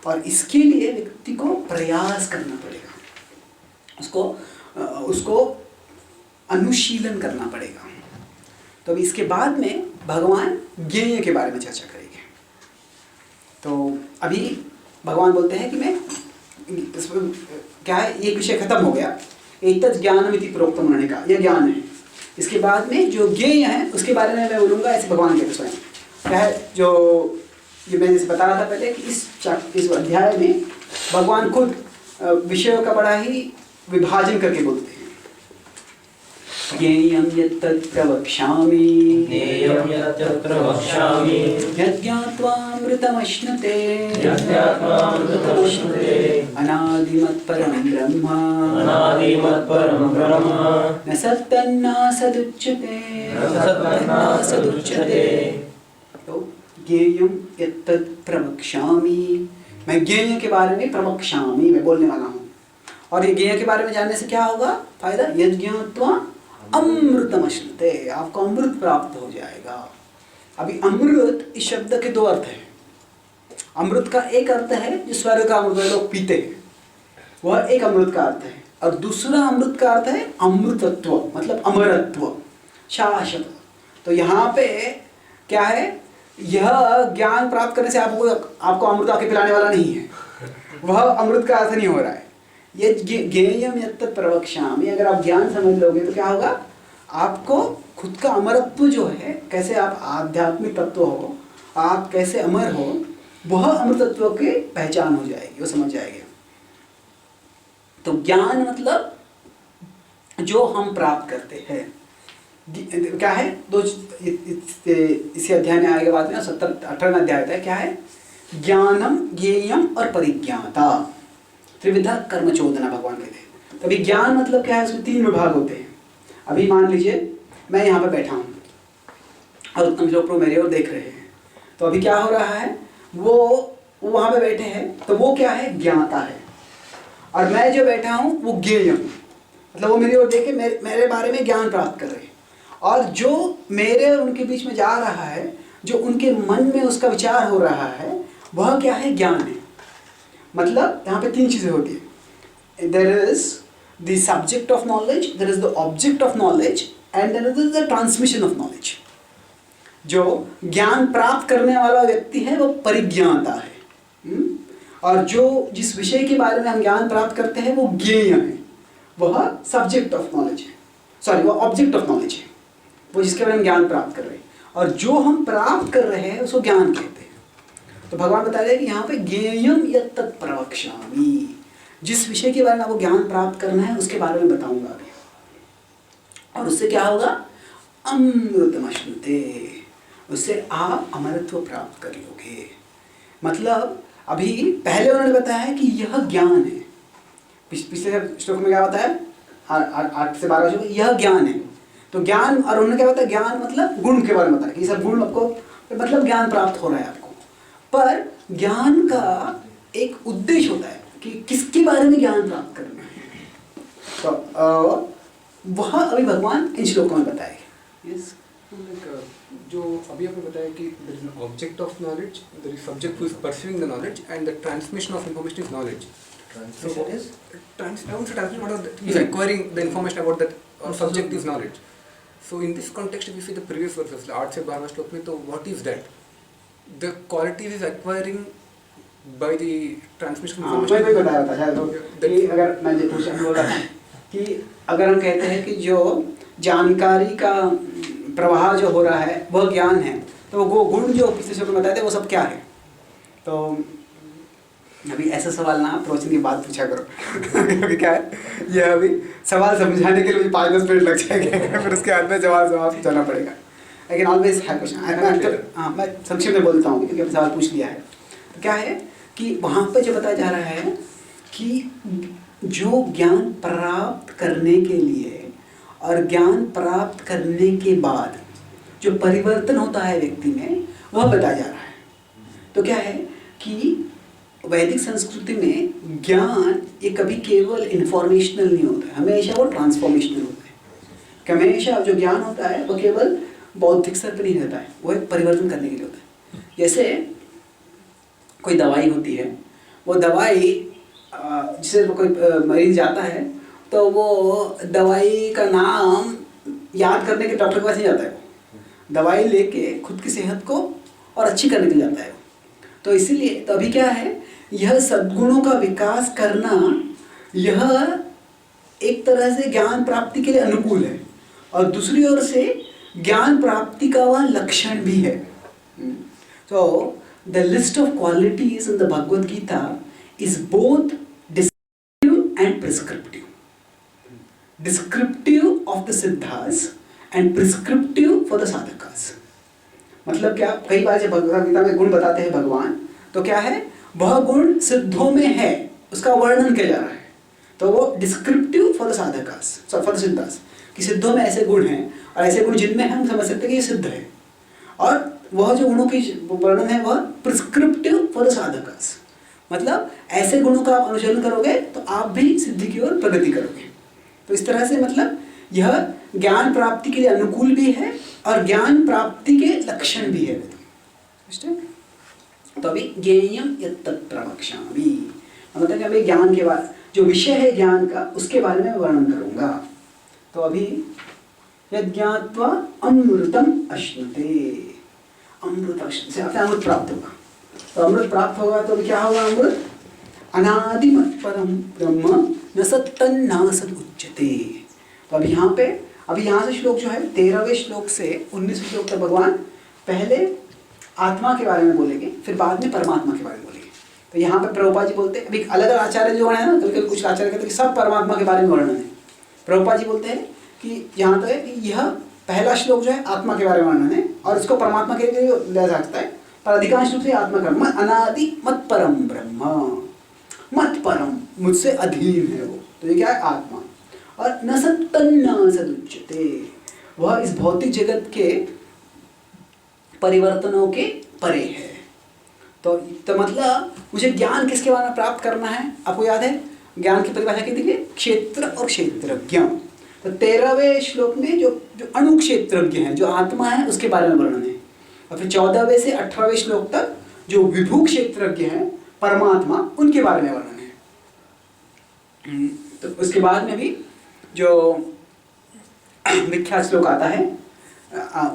और इसके लिए व्यक्ति को प्रयास करना पड़ेगा, उसको अनुशीलन करना पड़ेगा। तो अभी इसके बाद में भगवान ज्ञेय के बारे में चर्चा करेंगे। तो अभी भगवान बोलते हैं कि मैं क्या है, एक विषय खत्म हो गया, एतत् ज्ञानमिति प्रोक्तम रहने का, यह ज्ञान है। इसके बाद में जो ज्ञेय है उसके बारे में मैं बोलूँगा, ऐसे भगवान कहते स्वयं क्या है। जो मैंने जैसे बता रहा था पहले कि इस अध्याय में भगवान खुद विषयों का बड़ा ही विभाजन करके बोलते हैं। ज्ञेयं यत्तत् प्रवक्ष्यामि, यज्ञात्वामृतमश्नुते, अनादिमत्परं ब्रह्म, न सत्तन्नासदुच्यते। तो ज्ञेयं यत्तत् प्रवक्ष्यामि, मैं ज्ञेय के बारे में प्रवक्ष्यामि, मैं बोलने वाला हूँ। और ये ज्ञेय के बारे में जानने से क्या होगा फायदा, यज्ञात्वा अमृतमश्नुते, आपको अमृत प्राप्त हो जाएगा। अभी अमृत इस शब्द के दो अर्थ हैं। अमृत का एक अर्थ है जो स्वर्ग का अमृत लोग पीते हैं, वह एक अमृत का अर्थ है। और दूसरा अमृत का अर्थ है अमृतत्व, मतलब अमरत्व, शाश्वत। तो यहाँ पे क्या है, यह ज्ञान प्राप्त करने से आपको अमृत आके पिलाने वाला नहीं है, वह अमृत का अर्थ नहीं हो रहा है। ये ज्ञेयं यत्तत् प्रवक्ष्यामि, अगर आप ज्ञान समझ लोगे तो क्या होगा, आपको खुद का अमरत्व जो है, कैसे आप आध्यात्मिक तत्व हो, आप कैसे अमर हो, वह अमृतत्व की पहचान हो जाएगी, वो समझ जाएंगे। तो ज्ञान मतलब जो हम प्राप्त करते हैं क्या है, दो इसी अध्याय में आएगा बाद में 18वां अध्याय है, क्या है, ज्ञानम, ज्ञेयम और परिज्ञाता, त्रिविधा कर्म चोदना भगवान कहते हैं। तो अभी ज्ञान मतलब क्या है, उसमें 3 विभाग होते हैं। अभी मान लीजिए मैं यहाँ पर बैठा हूँ और उत्तम जो प्रभु मेरे ओर देख रहे हैं, तो अभी क्या हो रहा है, वो वहाँ पे बैठे हैं, तो वो क्या है, ज्ञाता है। और मैं जो बैठा हूँ वो ज्ञेय हूँ, मतलब वो मेरी ओर देख के मेरे बारे में ज्ञान प्राप्त कर रहे हैं। और जो मेरे और उनके बीच में जा रहा है, जो उनके मन में उसका विचार हो रहा है, वह क्या है, ज्ञान है। मतलब यहाँ पे 3 चीज़ें होती है, there is the subject of knowledge, there is the object of knowledge, and there is the transmission of knowledge. जो ज्ञान प्राप्त करने वाला व्यक्ति है वो परिज्ञाता है, और जो जिस विषय के बारे में हम ज्ञान प्राप्त करते हैं वो ज्ञेय है, वह सब्जेक्ट ऑफ नॉलेज है, सॉरी वो ऑब्जेक्ट ऑफ नॉलेज है, वो जिसके बारे में ज्ञान प्राप्त कर रहे हैं। और जो हम प्राप्त कर रहे हैं उसको ज्ञान कहते हैं। तो भगवान बता रहे हैं कि यहाँ पे ज्ञेयं यत्तत् प्रवक्ष्यामि, जिस विषय के बारे में आपको ज्ञान प्राप्त करना है उसके बारे में बताऊंगा अभी। और उससे क्या होगा, अमृतमश्नुते, उससे आप अमरत्व प्राप्त कर लोगे। मतलब अभी पहले उन्होंने बताया कि यह ज्ञान है, पिछले श्लोक में क्या बताया, 8 से 12 श्लोक, यह ज्ञान है। तो ज्ञान, और उन्होंने क्या बताया, ज्ञान मतलब गुण के बारे में बताया कि ये सब गुण आपको, मतलब ज्ञान प्राप्त हो रहा है आपको। पर ज्ञान का एक उद्देश्य होता है कि किसके बारे में ज्ञान प्राप्त करना है, तो वह अभी भगवान इन श्लोकों में बताएंगे। यस। जो अभी आपने बताया कि there is an object of knowledge, there is subject who is pursuing the knowledge, and the transmission of information is knowledge. Transmission is? I won't say transmission, but he is acquiring the information about that subject is knowledge. So in this context, if you see the previous verses, 8 से 12 श्लोक में, तो what is that? The quality is acquiring by the transmission of हाँ, information. मैं बताया था शायद कि अगर मैं जो पूछा बोल रहा था कि अगर हम कहते हैं कि जो जानकारी का प्रवाह जो हो रहा है वह ज्ञान है, तो वो गुण जो पिछले श्लोक में बताए थे वो सब क्या है? तो अभी ऐसा सवाल ना प्रवचन की बात पूछा करो क्योंकि क्या है, ये अभी सवाल समझाने के लिए भी 5-10 मिनट लग जाएंगे फिर उसके बाद में जवाब समझाना पड़ेगा। लेकिन ऑलवेज है क्वेश्चन। हाँ, मैं संक्षेप में बोलता हूँ क्योंकि सवाल पूछ लिया है। तो क्या है कि वहाँ पे जो बताया जा रहा है कि जो ज्ञान प्राप्त करने के लिए और ज्ञान प्राप्त करने के बाद जो परिवर्तन होता है व्यक्ति में, वह बताया जा रहा है। तो क्या है कि वैदिक संस्कृति में ज्ञान ये कभी केवल इंफॉर्मेशनल नहीं होता है, हमेशा वो ट्रांसफॉर्मेशनल होता है। कि हमेशा जो ज्ञान होता है वो केवल बौद्धिक स्तर पर नहीं रहता है, वो एक परिवर्तन करने के लिए होता है। जैसे कोई दवाई होती है, वो दवाई जिसे कोई मरीज जाता है तो वो दवाई का नाम याद करने के डॉक्टर के पास नहीं जाता है, वो दवाई लेके खुद की सेहत को और अच्छी करने के लिए जाता है। तो इसीलिए तो अभी क्या है, यह सद्गुणों का विकास करना यह एक तरह से ज्ञान प्राप्ति के लिए अनुकूल है और दूसरी ओर से ज्ञान प्राप्ति का वह लक्षण भी है। तो the list of qualities in the Bhagavad Gita is both descriptive and prescriptive. Descriptive of the सिद्धास एंड प्रिस्क्रिप्टिव फॉर द साधकास। मतलब क्या, कई बार जब भगवद गीता में गुण बताते हैं भगवान, तो क्या है, वह गुण सिद्धों में है, उसका वर्णन किया जा रहा है। तो वो डिस्क्रिप्टिव फॉर द साधकास, फॉर द सिद्धास, कि सिद्धों में ऐसे गुण हैं और ऐसे गुण जिनमें हम समझ सकते हैं कि ये सिद्ध है। और वह जो गुणों की वर्णन है वह प्रिस्क्रिप्टिव फॉर द साधकास, मतलब ऐसे गुणों का आप अनुसरण करोगे तो आप भी सिद्धि की ओर प्रगति करोगे। तो इस तरह से मतलब यह ज्ञान प्राप्ति के लिए अनुकूल भी है और ज्ञान प्राप्ति के लक्षण भी है। तो अभी ज्ञेयम यत्तत् प्रवक्ष्यामि, मतलब कि अभी ज्ञान के बाद जो विषय है ज्ञान का, उसके बारे में वर्णन करूंगा। तो अभी यज्ञात्वा अमृतम अश्नुते, अमृत से अमृत प्राप्त होगा। तो अमृत प्राप्त होगा तो क्या होगा, अमृत अनादिमत् परम ब्रह्म न सत्तन्नासद उच्यते। तो अभी यहाँ से श्लोक जो है 13वें श्लोक से 19वें श्लोक तक भगवान पहले आत्मा के बारे में बोलेंगे, फिर बाद में परमात्मा के बारे में बोलेंगे। तो यहाँ पे प्रभुपाद जी बोलते हैं, अभी अलग अलग आचार्य जो है ना, कभी कुछ आचार्य कहते हैं कि सब परमात्मा के बारे में वर्णन है। प्रभुपाद जी बोलते हैं कि यहाँ तो है कि यह पहला श्लोक जो है आत्मा के बारे में वर्णन है और इसको परमात्मा के लिए लिया जा सकता है, पर अधिकांश रूप से आत्मा का अनादि मत परम ब्रह्म, मत परम मुझसे अधीन है वो, तो ये क्या है, आत्मा। और न सत्तन्न सदुच्यते, वह इस भौतिक जगत के परिवर्तनों के परे है। तो मतलब मुझे ज्ञान किसके बारे में प्राप्त करना है, आपको याद है ज्ञान की परिभाषा की देखिए, क्षेत्र और क्षेत्रज्ञ। तो 13वें श्लोक में जो अणु क्षेत्रज्ञ है, जो आत्मा है, उसके बारे में वर्णन है। और फिर 14वें से 18वें श्लोक तक जो विभू क्षेत्रज्ञ है परमात्मा, उनके बारे में वर्णन है। तो उसके बाद में भी जो विख्यात श्लोक आता है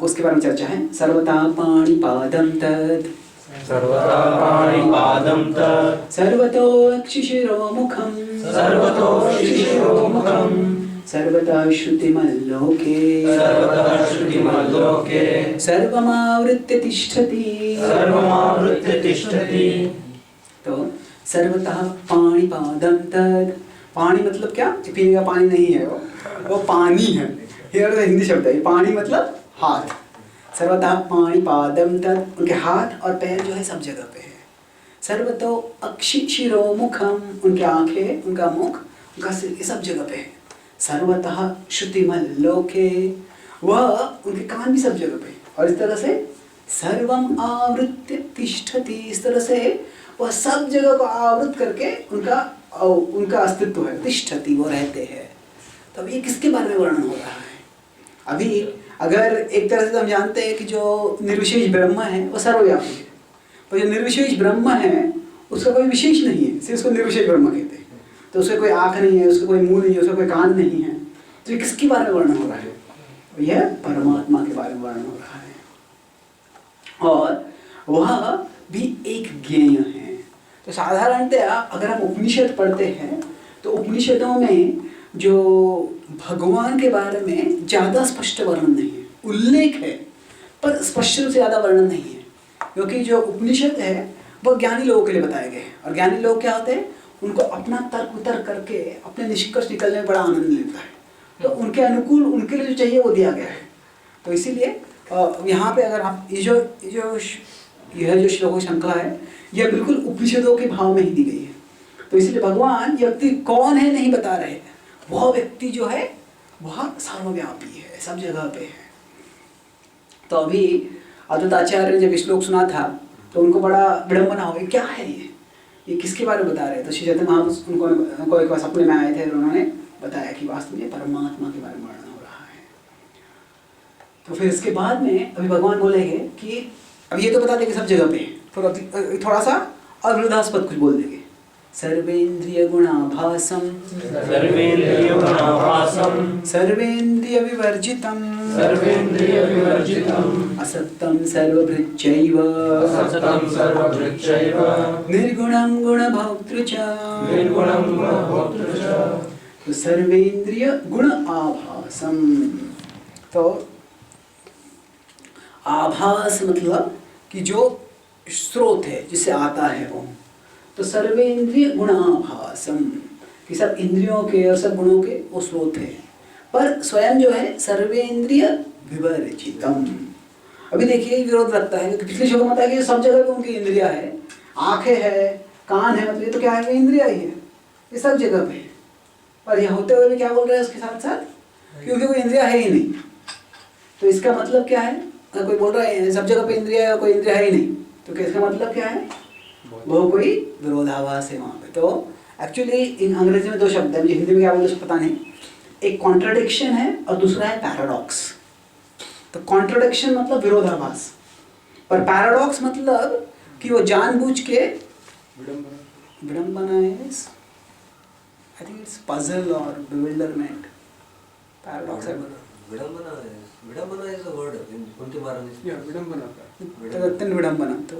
उसके बारे में चर्चा है। सर्वता पाणिपादं तत्, सर्वता पाणिपादं तत्, सर्वतो अक्षिशिरोमुखं, सर्वतो अक्षिशिरोमुखं, सर्वतः श्रुतिमल्लोके, सर्वतः श्रुतिमल्लोके, सर्वमावृत्य तिष्ठति, सर्वमावृत्य तिष्ठति। तो सर्वतः पाणिपादं तत्, पानी मतलब क्या, पीने का पानी नहीं है, वो पानी है। ये हिंदी शब्द है, पानी मतलब हाथ। सर्वतः पाणिपादं तत्, उनके हाथ और पैर जो है सब जगह पे है। सर्वतो अक्षिशिरोमुखम, उनके आंखें, उनका मुख, उनका सिर, ये सब जगह पे है। सर्वतः श्रुतिमल्लोके, वह उनके कान भी सब जगह पे। और इस तरह से सर्वम आवृत्य तिष्ठति, इस तरह से वह सब जगह को आवृत करके उनका अस्तित्व है, तिष्ठति, वो रहते हैं। तो अब ये किसके बारे में वर्णन हो रहा है? अभी अगर एक तरह से हम जानते हैं कि जो निर्विशेष ब्रह्म है वो सर्वव्यापी है, पर जो निर्विशेष ब्रह्म है उसका कोई विशेष नहीं है, सिर्फ उसको निर्विशेष ब्रह्म कहते हैं। तो उसका कोई आँख नहीं है, उसका कोई मुंह नहीं है, उसका कोई कान नहीं है, तो ये किसके बारे में वर्णन हो रहा है? यह परमात्मा के बारे में वर्णन हो रहा है, और वह भी एक ज्ञेय है। तो साधारणतः अगर हम उपनिषद पढ़ते हैं तो उपनिषदों में जो भगवान के बारे में ज़्यादा स्पष्ट वर्णन नहीं है, उल्लेख है पर स्पष्ट रूप से ज़्यादा वर्णन नहीं है, क्योंकि जो उपनिषद है वो ज्ञानी लोगों के लिए बताए गए हैं, और ज्ञानी लोग क्या होते हैं, उनको अपना तर्क वितर्क करके अपने निष्कर्ष निकलने में बड़ा आनंद मिलता है, तो उनके अनुकूल उनके लिए जो चाहिए वो दिया गया है। तो इसीलिए यहाँ पे अगर आप यह जो श्लोक श्रृंखला है यह बिल्कुल उपनिषदों के भाव में ही दी गई है। तो इसलिए भगवान ये व्यक्ति कौन है नहीं बता रहे, वह व्यक्ति जो है वह सर्वव्यापी है, सब जगह पे है। तो अभी अद्वैत आचार्य ने जब श्लोक सुना था तो उनको बड़ा विडम्बना हो गई, क्या है ये किसके बारे में बता रहे हैं? तो श्री चैतन्य महाप्रभु उनको एक बार सपने में आए थे और उन्होंने बताया कि वास्तव में परमात्मा के बारे में वर्णन हो रहा है। तो फिर इसके बाद में अभी भगवान बोलेंगे कि अब ये तो बता देंगे सब जगह पे, थोड़ा सा अविरोधास्पद कुछ बोल देंगे। सर्वेन्द्रिय गुणाभासम सर्वेन्द्रिय विवर्जितम असक्तम सर्वभृच्चैव निर्गुणं गुणभोक्तृ च। तो सर्वेन्द्रिय गुण आभासम, तो आभास मतलब कि जो स्रोत है जिससे आता है वो, तो सर्वेन्द्रिय गुणाभासम कि सब इंद्रियों के और सब गुणों के वो स्रोत है, पर स्वयं जो है सर्वेन्द्रिय विवर्जितम। अभी देखिए विरोध लगता है क्योंकि पिछले श्लोक में बताया कि सब जगह पे उनकी इंद्रिया है, आंखें है, कान है, मतलब ये तो क्या है, इंद्रिया ही है, ये सब जगह पे है। पर यह होते हुए भी क्या बोल रहे हैं उसके साथ साथ, क्योंकि कोई इंद्रिया है ही नहीं। तो इसका मतलब क्या है, अगर कोई बोल रहा है सब जगह पे इंद्रिया है और कोई इंद्रिया है ही नहीं, तो इसका मतलब क्या है, वो कोई विरोधाभास है वहाँ पे। तो एक्चुअली इन अंग्रेजी में दो शब्द है, मुझे हिंदी में क्या बोलते उसको पता नहीं, एक कॉन्ट्रडिक्शन है और दूसरा है पैराडॉक्स। तो कॉन्ट्रडिक्शन मतलब विरोधाभास, पर पैराडॉक्स मतलब कि वो जानबूझ के विडंबना है, आई थिंक इट्स पजल और बिविल्डरमेंट, पैराडॉक्स है विडंबना is a word in Kunti Maharani. विडंबना, तो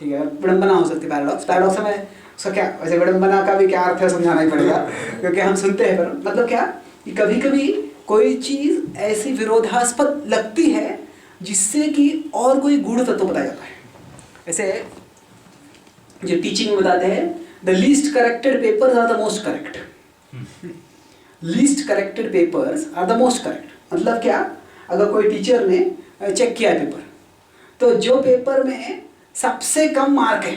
ठीक है, विडंबना हो सकती है पैराडॉक्स। पैराडॉक्स में उसका क्या, वैसे विडंबना का भी क्या अर्थ है समझाना ही पड़ेगा क्योंकि हम सुनते हैं, पर मतलब क्या कि कभी कभी कोई चीज़ ऐसी विरोधास्पद लगती है जिससे कि और कोई गूढ़ तत्व बताया जाता है। ऐसे जो टीचिंग में बताते हैं, the least corrected papers are the most correct, least corrected papers are the most correct. मतलब क्या, अगर कोई टीचर ने चेक किया है पेपर, तो जो पेपर में सबसे कम मार्क है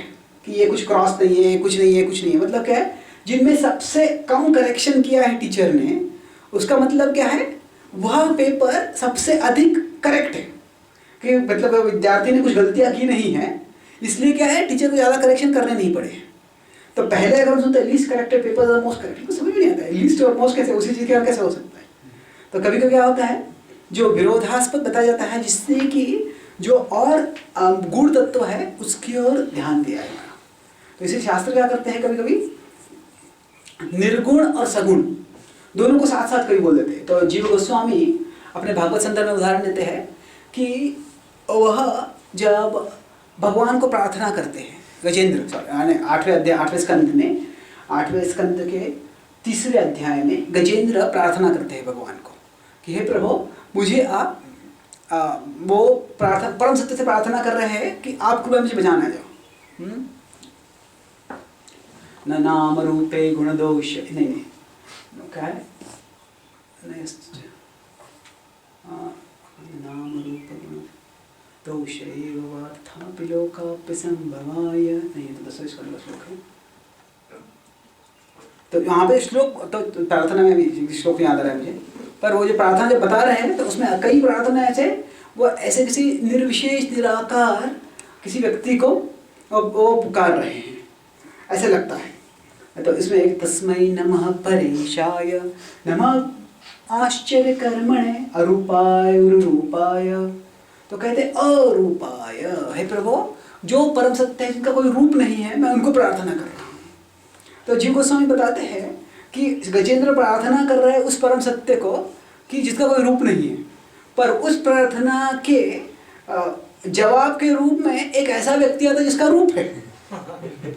कि ये कुछ क्रॉस नहीं है, कुछ नहीं है, कुछ नहीं है, मतलब क्या है, जिनमें सबसे कम करेक्शन किया है टीचर ने, उसका मतलब क्या है, वह पेपर सबसे अधिक करेक्ट है, कि मतलब विद्यार्थी ने कुछ गलतियाँ की नहीं है, इसलिए क्या है, टीचर को ज़्यादा करेक्शन करने नहीं पड़े। तो पहले अगर हम सुनते हैं लीस्ट करेक्टेड पेपर और मोस्ट करेक्टेड, समझ में नहीं आता है लीस्ट और मोस्ट कैसे उसी चीज़ के कैसे हो सकता है। तो कभी कभी क्या होता है, जो विरोधास्पद बताया जाता है जिससे कि जो और गूढ़ तत्व है उसकी ओर ध्यान दिया जाएगा। तो इसे शास्त्र क्या करते हैं, कभी कभी निर्गुण और सगुण दोनों को साथ साथ कभी बोल देते हैं। तो जीव गोस्वामी अपने भागवत संदर्भ में उदाहरण देते हैं कि वह जब भगवान को प्रार्थना करते हैं, गजेंद्र यानी 8वें स्कंद में, 8वें स्कंद के 3रे अध्याय में गजेंद्र प्रार्थना करते हैं भगवान को कि हे प्रभु, मुझे आप वो प्रार्थना परम सत्य से प्रार्थना कर रहे हैं कि आप कृपया मुझे बचाना जाओ। न नाम रूपे गुण दोष, नहीं क्या है, नाम रूप गुण दोष एवार्थापि लोकापि संभवाय, नहीं तो 10वें स्कंद का श्लोक है। तो यहाँ पे श्लोक तो प्रार्थना में भी श्लोक याद आ रहा है मुझे, पर वो जो प्रार्थना जब बता रहे हैं तो उसमें कई प्रार्थना ऐसे वो ऐसे किसी निर्विशेष निराकार किसी व्यक्ति को वो पुकार रहे हैं ऐसे लगता है। तो इसमें एक तस्मै नमः परेशाय, नमः आश्चर्य कर्मणे अरूपाय उरूपाय, तो कहते अरूपाय, हे प्रभु जो परम सत्य है जिनका कोई रूप नहीं है, मैं उनको प्रार्थना कर रहा हूँ। तो जीव गोस्वामी बताते हैं कि गजेंद्र प्रार्थना कर रहे हैं उस परम सत्य को कि जिसका कोई रूप नहीं है, पर उस प्रार्थना के जवाब के रूप में एक ऐसा व्यक्ति आता है जिसका रूप है।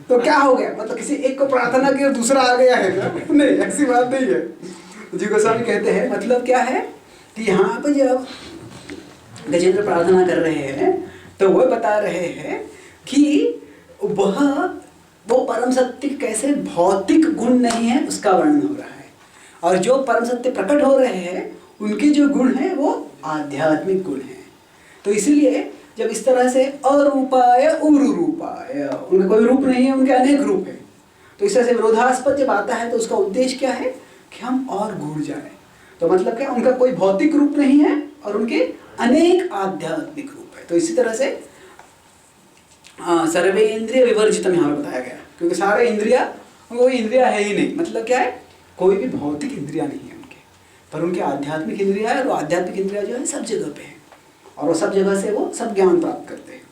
तो क्या हो गया, मतलब किसी एक को प्रार्थना की और दूसरा आ गया है क्या? नहीं, ऐसी बात नहीं है। जीव गोस्वामी कहते हैं मतलब क्या है कि यहाँ पर जब गजेंद्र प्रार्थना कर रहे हैं तो वह बता रहे हैं कि वो परम सत्य कैसे भौतिक गुण नहीं है उसका वर्णन हो रहा है, और जो परम सत्य प्रकट हो रहे हैं उनके जो गुण हैं वो आध्यात्मिक गुण हैं। तो इसीलिए जब इस तरह से अरूपाय उरूपाय, उनका कोई रूप नहीं है, उनके अनेक रूप हैं, तो इस तरह से विरोधास्पद जब आता है तो उसका उद्देश्य क्या है कि हम और गूढ़ जाए। तो मतलब क्या, उनका कोई भौतिक रूप नहीं है और उनके अनेक आध्यात्मिक रूप है। तो इसी तरह से सर्वे इंद्रिय विवर्जितम यहाँ पर बताया गया, क्योंकि सारे इंद्रिया, कोई इंद्रिया है ही नहीं, मतलब क्या है, कोई भी भौतिक इंद्रिया नहीं है उनके, पर उनके आध्यात्मिक इंद्रिया है, और आध्यात्मिक इंद्रिया जो है सब जगह पे है, और वो सब जगह से वो सब ज्ञान प्राप्त करते हैं।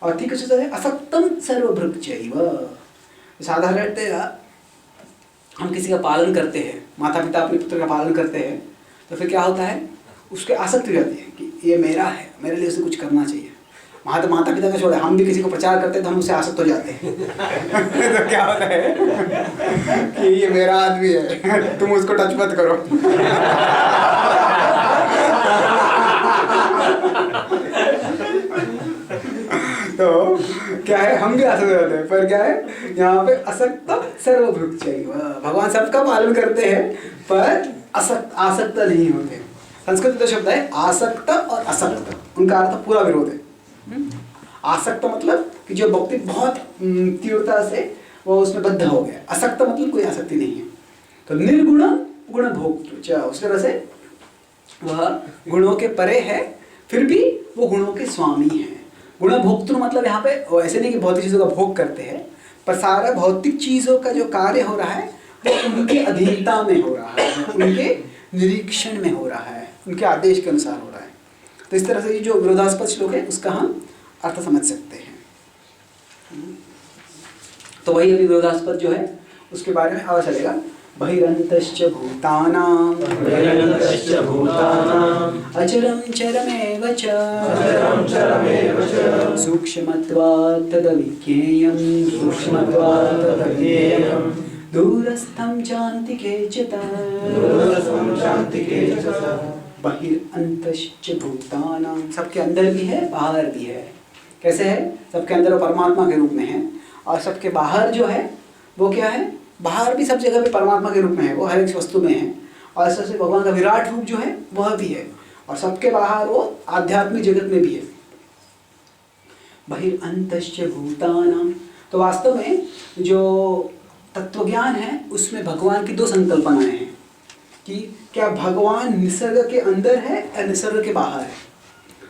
और ठीक उसी तरह असक्तम सर्वभृक चैव, साधारणतया हम किसी का पालन करते हैं, माता पिता अपने पुत्र का पालन करते हैं, तो फिर क्या होता है, उसके आसक्ति रहती है कि ये मेरा है, मेरे लिए उसे कुछ करना चाहिए। माता पिता का छोड़, हम भी किसी को प्रचार करते हैं तो हम उससे आसक्त हो जाते हैं। तो क्या होता है कि ये मेरा आदमी है, तुम उसको टच मत करो। तो क्या है, हम भी आसक्त हो जाते हैं, पर क्या है यहाँ पे असक्त सर्वभृक चैव, भगवान सबका पालन करते हैं पर आसक्त नहीं होते। संस्कृत तो शब्द है आसक्त और असक्त, उनका अर्थ पूरा विरोध है। आसक्त मतलब कि जो भक्ति बहुत तीव्रता से वो उसमें बद्ध हो गया, असक्त मतलब कोई आसक्ति नहीं है। तो निर्गुण गुण भोक्तृ, उस तरह से वह गुणों के परे है फिर भी वो गुणों के स्वामी है। गुण भोक्तृ मतलब यहाँ पे ऐसे नहीं कि भौतिक चीज़ों का भोग करते हैं, पर सारा भौतिक चीज़ों का जो कार्य हो रहा है वो उनके अधीनता में हो रहा है, उनके निरीक्षण में हो रहा है, उनके आदेश के अनुसार हो रहा है। तो इस तरह से ये जो विरोधास्पद श्लोक है उसका हम अर्थ समझ सकते हैं। तो वही अभी विरोधास्पद जो है उसके बारे में आवाज चलेगा। बहिरन्तश्च भूतानां अचरं चरमेव च सूक्ष्मत्वात् तदविज्ञेयं दूरस्थं चान्तिके च बहिरन्तश्च भूतानां, सबके अंदर भी है बाहर भी है। कैसे है, सबके अंदर वो परमात्मा के रूप में है, और सबके बाहर जो है वो क्या है, बाहर भी सब जगह पे परमात्मा के रूप में है, वो हर एक वस्तु में है, और इस तरह से भगवान का विराट रूप जो है वह भी है, और सबके बाहर वो आध्यात्मिक जगत में भी है। बहिरन्तश्च भूतानां, तो वास्तव में जो तत्वज्ञान है उसमें भगवान की दो संकल्पनाएं हैं कि क्या भगवान निसर्ग के अंदर है या निसर्ग के बाहर है।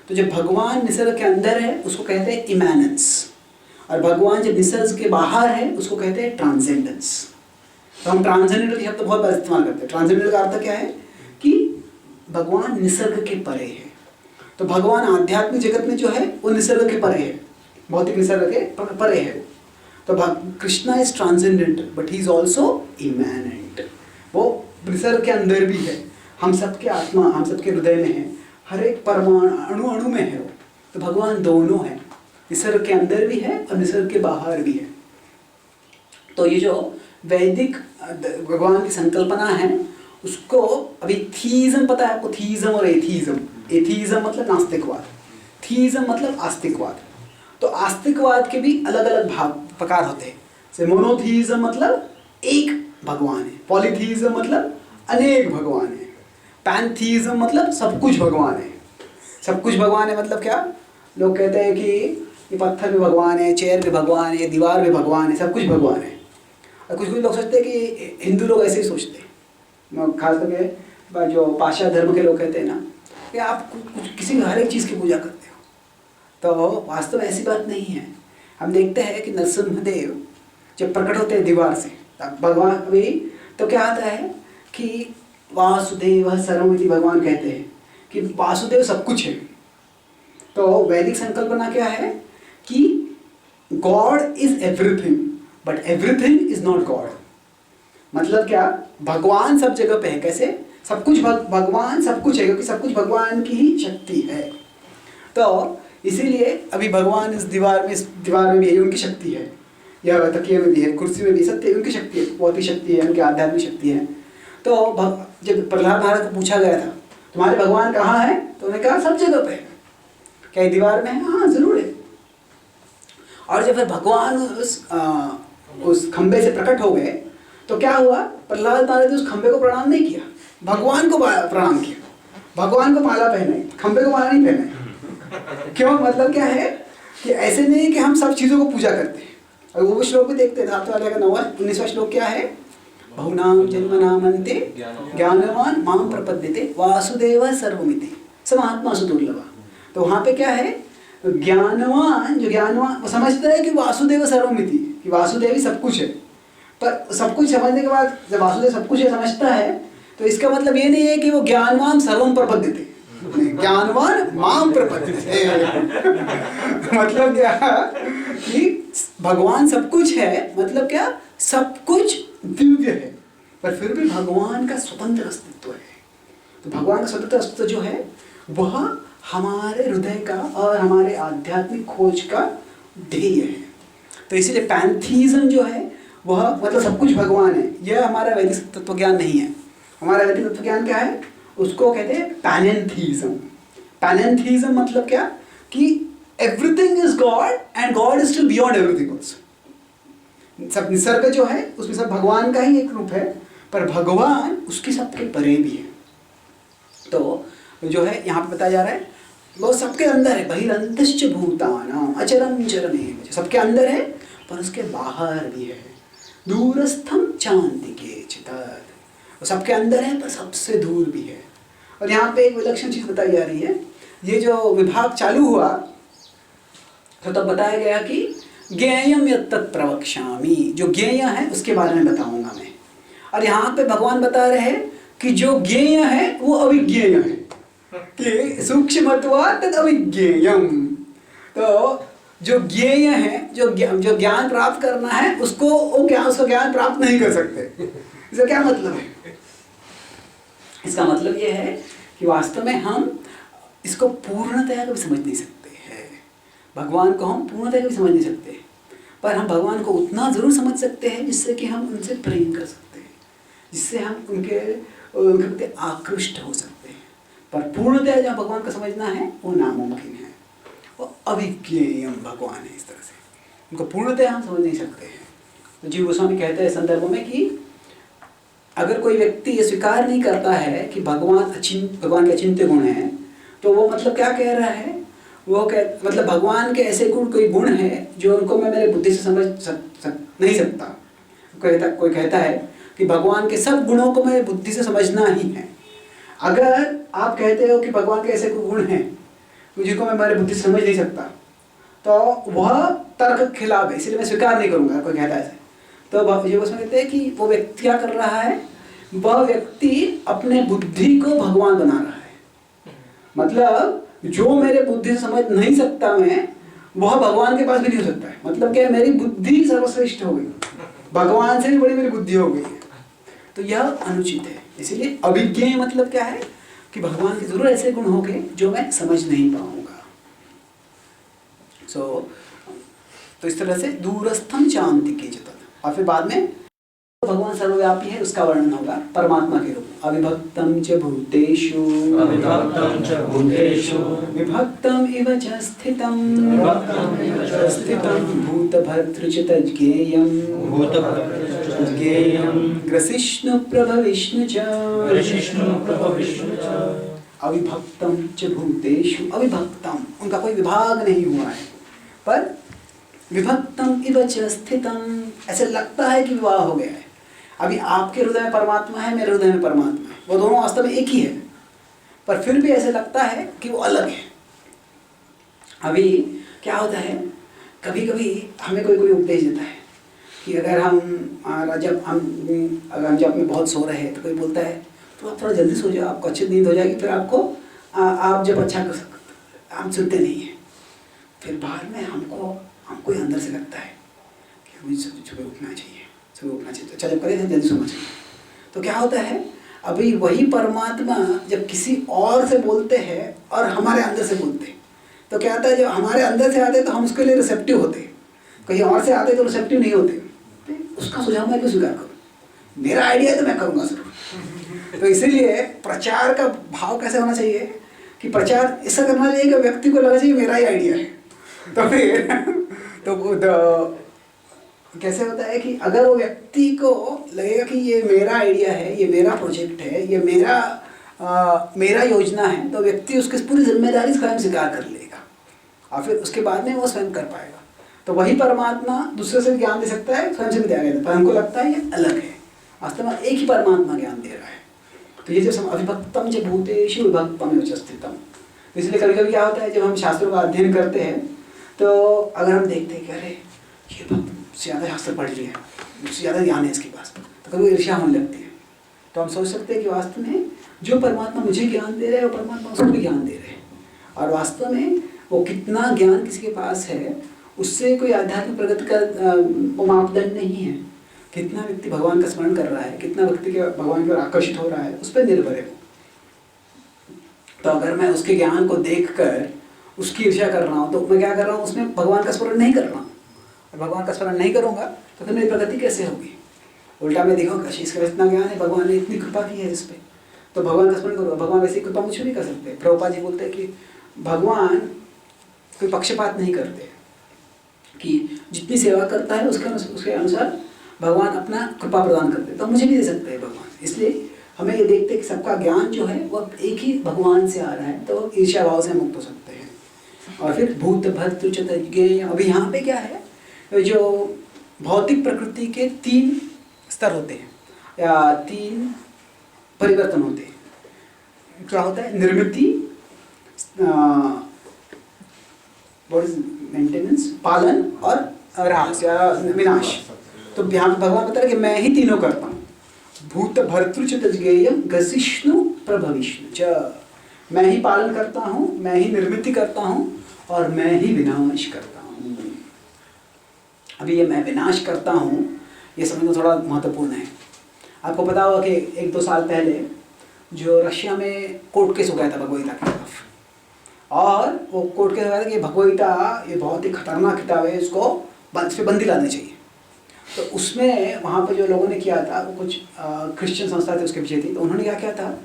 तो जब भगवान निसर्ग के अंदर है उसको कहते हैं इमैनेंस, और भगवान जब निसर्ग के बाहर है उसको कहते हैं ट्रांसेंडेंस। तो हम ट्रांसेंडेंटल शब्द बहुत बार इस्तेमाल करते हैं। ट्रांसेंडेंटल का अर्थ क्या है कि भगवान निसर्ग के परे है। तो भगवान आध्यात्मिक जगत में जो है वो निसर्ग के परे है, भौतिक निसर्ग के परे है। तो Krishna is transcendental but he is also immanent, वो निसर्ग के अंदर भी है, हम सबके आत्मा, हम सबके हृदय में है, हर एक परमाणु अणु में है वो। तो भगवान दोनों है, निसर्ग के अंदर भी है और निसर्ग के बाहर भी है। तो ये जो वैदिक भगवान की संकल्पना है उसको अभी थीइज्म पता है आपको, थीइज्म और एथीइज्म। एथीइज्म मतलब नास्तिकवाद, थीइज्म मतलब आस्तिकवाद। तो आस्तिकवाद के भी अलग अलग प्रकार होते हैं। जैसे मोनोथीइज्म मतलब एक भगवान है, पॉलीथीइज्म मतलब अनेक भगवान है, पैनथीइज्म मतलब सब कुछ भगवान है। सब कुछ भगवान है मतलब क्या, लोग कहते हैं कि ये पत्थर भी भगवान है, चेयर भी भगवान है, दीवार भी भगवान है, सब कुछ भगवान है। और कुछ लोग सोचते हैं कि हिंदू लोग ऐसे ही सोचते हैं, खास करके जो पाश्चात्य धर्म के लोग कहते हैं ना कि आप कुछ किसी हर एक चीज़ की पूजा करते हो। तो वास्तव में ऐसी बात नहीं है। हम देखते हैं कि नरसिंहदेव जब प्रकट होते हैं दीवार से, भगवान अभी तो क्या आता है कि वासुदेव सर्वमिति भगवान कहते हैं कि वासुदेव सब कुछ है। तो वैदिक संकल्पना क्या है कि God is everything but everything is not God. मतलब क्या, भगवान सब जगह पे है। कैसे? सब कुछ भगवान सब कुछ है, क्योंकि सब कुछ भगवान की ही शक्ति है। तो इसीलिए अभी भगवान इस दीवार में भी है, उनकी शक्ति है, या तकिए में भी है, कुर्सी में भी, सत्य उनकी शक्ति है, भौतिक शक्ति है, उनकी आध्यात्मिक शक्ति है। तो जब प्रहलाद महाराज को पूछा गया था तुम्हारे भगवान कहाँ है, तो उन्होंने कहा सब जगह पे है। क्या दीवार में है? हाँ जरूर है। और जब फिर भगवान उस खंबे से प्रकट हो गए तो क्या हुआ, प्रहलाद महाराज ने उस खंबे को प्रणाम नहीं किया, भगवान को प्रणाम किया। भगवान को माला पहनाई, खंबे को माला नहीं पहनाई। क्यों? मतलब क्या है कि ऐसे नहीं कि हम सब चीज़ों को पूजा करते हैं। और वो भी श्लोक भी देखते हैं, 7 वाले का 19वां श्लोक क्या है, बहुनाम जन्मनामन्ते ज्ञानवान माम प्रपद्यते वासुदेव सर्वमिति समात्मा दुर्लभः। तो वहाँ पे क्या है, ज्ञानवान, जो ज्ञानवान वो समझता है कि वासुदेव सर्वमिति, कि वासुदेव ही सब कुछ है। पर सब कुछ समझने के बाद जब वासुदेव सब कुछ है समझता है, तो इसका मतलब ये नहीं है कि वो ज्ञानवान सर्वम प्रपद्यते, ज्ञानवान माम प्रपद्यते। मतलब क्या कि भगवान सब कुछ है, मतलब क्या, सब कुछ दिव्य है, पर फिर भी भगवान का स्वतंत्र अस्तित्व है। तो भगवान का स्वतंत्र अस्तित्व जो है वह हमारे हृदय का और हमारे आध्यात्मिक खोज का ध्येय है। तो इसीलिए पैंथीज्म जो है वह मतलब सब कुछ भगवान है, यह हमारा वैदिक तत्वज्ञान नहीं है। हमारा वैदिक तत्वज्ञान क्या है, उसको कहते हैं पैनेंथीज्म। पैनेंथीज्म मतलब क्या कि everything is God and God is still beyond everything also. सब निसर्ग जो है उसमें सब भगवान का ही एक रूप है, पर भगवान उसके सबके परे भी है। तो जो है यहाँ पे बताया जा रहा है वो सबके अंदर है, बहिरंतश्च भूतानां अचरं चरमेव, सबके अंदर है पर उसके बाहर भी है। दूरस्थम चान्तिके चितत्, वो सबके अंदर है पर सबसे दूर भी है। और यहाँ पे एक विलक्षण चीज़ बताई जा रही है, ये जो विभाग चालू हुआ तो तब बताया गया कि ज्ञेयम यत्तत् प्रवक्ष्यामि, जो ज्ञेय है उसके बारे में बताऊंगा मैं। और यहाँ पे भगवान बता रहे हैं कि जो ज्ञेय है वो अविज्ञेय है, कि सूक्ष्मत्वात् तद् अविज्ञेयम्। तो जो ज्ञेय है, जो ज्ञान प्राप्त करना है उसको उसका ज्ञान प्राप्त नहीं कर सकते। इसका क्या मतलब है? इसका मतलब ये है कि वास्तव में हम इसको पूर्णतया कभी समझ नहीं सकते हैं। भगवान को हम पूर्णतया कभी समझ नहीं सकते, पर हम भगवान को उतना ज़रूर समझ सकते हैं जिससे कि हम उनसे प्रेम कर सकते हैं, जिससे हम उनके प्रति आकृष्ट हो सकते हैं। पर पूर्णतया जहाँ भगवान को समझना है वो नामुमकिन है, वो अविज्ञेयम भगवान है। इस तरह से उनको पूर्णतया हम समझ नहीं सकते हैं। तो जीव गोस्वामी कहते हैं संदर्भ में कि अगर कोई व्यक्ति ये स्वीकार नहीं करता है कि भगवान के अचिंत्य गुण हैं, तो वो मतलब क्या कह रहा है, वो मतलब भगवान के ऐसे कोई गुण हैं जो उनको मैं मेरे बुद्धि से समझ नहीं सकता। कोई कहता है कि भगवान के सब गुणों को मेरे बुद्धि से समझना ही है। अगर आप कहते हो कि भगवान के ऐसे कोई गुण हैं जिनको मैं मेरे बुद्धि से समझ नहीं सकता, तो वह तर्क खिलाफ है, इसलिए मैं स्वीकार नहीं करूँगा। कोई कहता है ऐसे, तो ये उसमें कहते हैं कि वो व्यक्ति क्या कर रहा है, वह व्यक्ति अपने बुद्धि को भगवान बना रहा है। मतलब जो मेरे बुद्धि से समझ नहीं सकता मैं, वह भगवान के पास भी नहीं हो सकता है। मतलब क्या, मेरी बुद्धि सर्वश्रेष्ठ हो गई, भगवान से भी बड़ी मेरी बुद्धि हो गई है। तो यह अनुचित है। इसीलिए अभिज्ञेय मतलब क्या है कि भगवान के जरूर ऐसे गुण होंगे जो मैं समझ नहीं पाऊंगा। तो इस तरह से दूरस्थम चान्तिके चितत्। और फिर बाद में भगवान सर्वव्यापी है उसका वर्णन होगा परमात्मा के रूप में। अविभक्तम च भूतेषु विभक्तम इव च स्थितम भूतभर्तृ च तज्ज्ञेयम् ग्रसिष्णु प्रभविष्णु च अविभक्तम च भूतेषु। अविभक्तम, उनका कोई विभाग नहीं हुआ है, पर विभक्तम इव च स्थितम, ऐसे लगता है कि विवाह हो गया है। अभी आपके हृदय में परमात्मा है, मेरे हृदय में परमात्मा है, वो दोनों वास्तव में एक ही है, पर फिर भी ऐसे लगता है कि वो अलग है। अभी क्या होता है, कभी कभी हमें कोई उपदेश देता है कि अगर हम जब में बहुत सो रहे हैं तो कोई बोलता है तो आप थोड़ा जल्दी सो जाओ, आपको अच्छी नींद हो जाएगी, फिर आपको आप जब अच्छा कर सकते, हम सुनते नहीं हैं। फिर बाद में हमको ही अंदर से लगता है कि मुझे सुबह उठना चाहिए, सुबह उठना चाहिए, तो अच्छा जब करें तो जल्दी सोना चाहिए। तो क्या होता है, अभी वही परमात्मा जब किसी और से बोलते हैं और हमारे अंदर से बोलते हैं, तो क्या होता है, जब हमारे अंदर से आते हैं तो हम उसके लिए रिसेप्टिव होते हैं, कहीं और से आते तो रिसेप्टिव नहीं होते। तो उसका सुझाव मैं क्यों स्वीकार करूँ, मेरा आइडिया है तो मैं करूँगा जरूर। तो इसीलिए प्रचार का भाव कैसे होना चाहिए कि प्रचार ऐसा करना चाहिए कि व्यक्ति को लगना चाहिए मेरा ही आइडिया है। तो फिर तो कैसे होता है कि अगर वो व्यक्ति को लगेगा कि ये मेरा आइडिया है, ये मेरा प्रोजेक्ट है, ये मेरा योजना है, तो व्यक्ति उसकी पूरी जिम्मेदारी स्वयं स्वीकार कर लेगा और फिर उसके बाद में वो स्वयं कर पाएगा। तो वही परमात्मा दूसरे से ज्ञान दे सकता है, स्वयं से भी ज्ञान देता है, हमको लगता है ये अलग है, वास्तव में एक ही परमात्मा ज्ञान दे रहा है। तो ये जो अविभक्तम च भूतेषु विभक्तम च स्थितम, इसलिए कभी कभी क्या होता है, जब हम शास्त्रों का अध्ययन करते हैं तो अगर हम देखते हैं कि अरे ये भक्त ज़्यादा शास्त्र पढ़ लिया है, उससे ज़्यादा ज्ञान है इसके पास, तो कभी ईर्ष्या होने लगती है। तो हम सोच सकते हैं कि वास्तव में जो परमात्मा मुझे ज्ञान दे रहे हैं वो परमात्मा उसको भी ज्ञान दे रहे हैं, और वास्तव में वो कितना ज्ञान किसी के पास है उससे कोई आध्यात्मिक प्रगति का मापदंड नहीं है। कितना व्यक्ति भगवान का स्मरण कर रहा है, कितना व्यक्ति के भगवान की ओर आकर्षित हो रहा है, उस पर निर्भर है। तो अगर मैं उसके ज्ञान को देखकर उसकी ईर्ष्या कर रहा हूँ तो मैं क्या कर रहा हूँ, उसमें भगवान का स्मरण नहीं कर रहा हूँ। और भगवान का स्मरण नहीं करूँगा तो फिर मेरी प्रगति कैसे होगी। उल्टा मैं देखूँगा इसका इतना ज्ञान है, भगवान ने इतनी कृपा की है इस पर, तो भगवान का स्मरण करूँगा। भगवान वैसी कृपा मुझ नहीं कर सकते। प्रभुपाद जी बोलते हैं कि भगवान कोई पक्षपात नहीं करते, कि जितनी सेवा करता है उसके अनुसार भगवान अपना कृपा प्रदान करते, तो मुझे भी दे सकते हैं भगवान। इसलिए हमें ये देखते हैं कि सबका ज्ञान जो है वो एक ही भगवान से आ रहा है, तो ईर्ष्या भाव से मुक्त हो सकते हैं। और फिर भूत भर्तृ च तज्ज्ञेय, अभी यहाँ पे क्या है, जो भौतिक प्रकृति के 3 स्तर होते हैं या 3 परिवर्तन होते हैं। क्या होता है, निर्मिति, मेंटेनेंस, पालन और ह्रास या विनाश। तो यहाँ भगवान बता रहे कि मैं ही तीनों करता हूँ। भूत भर्तृ च तज्ज्ञेयं ग्रसिष्णु प्रभविष्णु च, मैं ही पालन करता हूँ, मैं ही निर्मिति करता हूँ और मैं ही विनाश करता हूँ। अभी ये मैं विनाश करता हूँ ये समझना थोड़ा महत्वपूर्ण है। आपको पता होगा कि 1-2 साल पहले जो रशिया में कोर्ट केस हो गया था भगवद्गीता के खिलाफ, और वो कोर्ट केस हो गया था कि भगवद्गीता ये बहुत ही खतरनाक किताब है, इसको इस पर बंदी लानी चाहिए। तो उसमें वहाँ पे जो लोगों ने किया था वो कुछ क्रिश्चियन संस्था थी उसके पीछे थी। तो उन्होंने क्या किया था,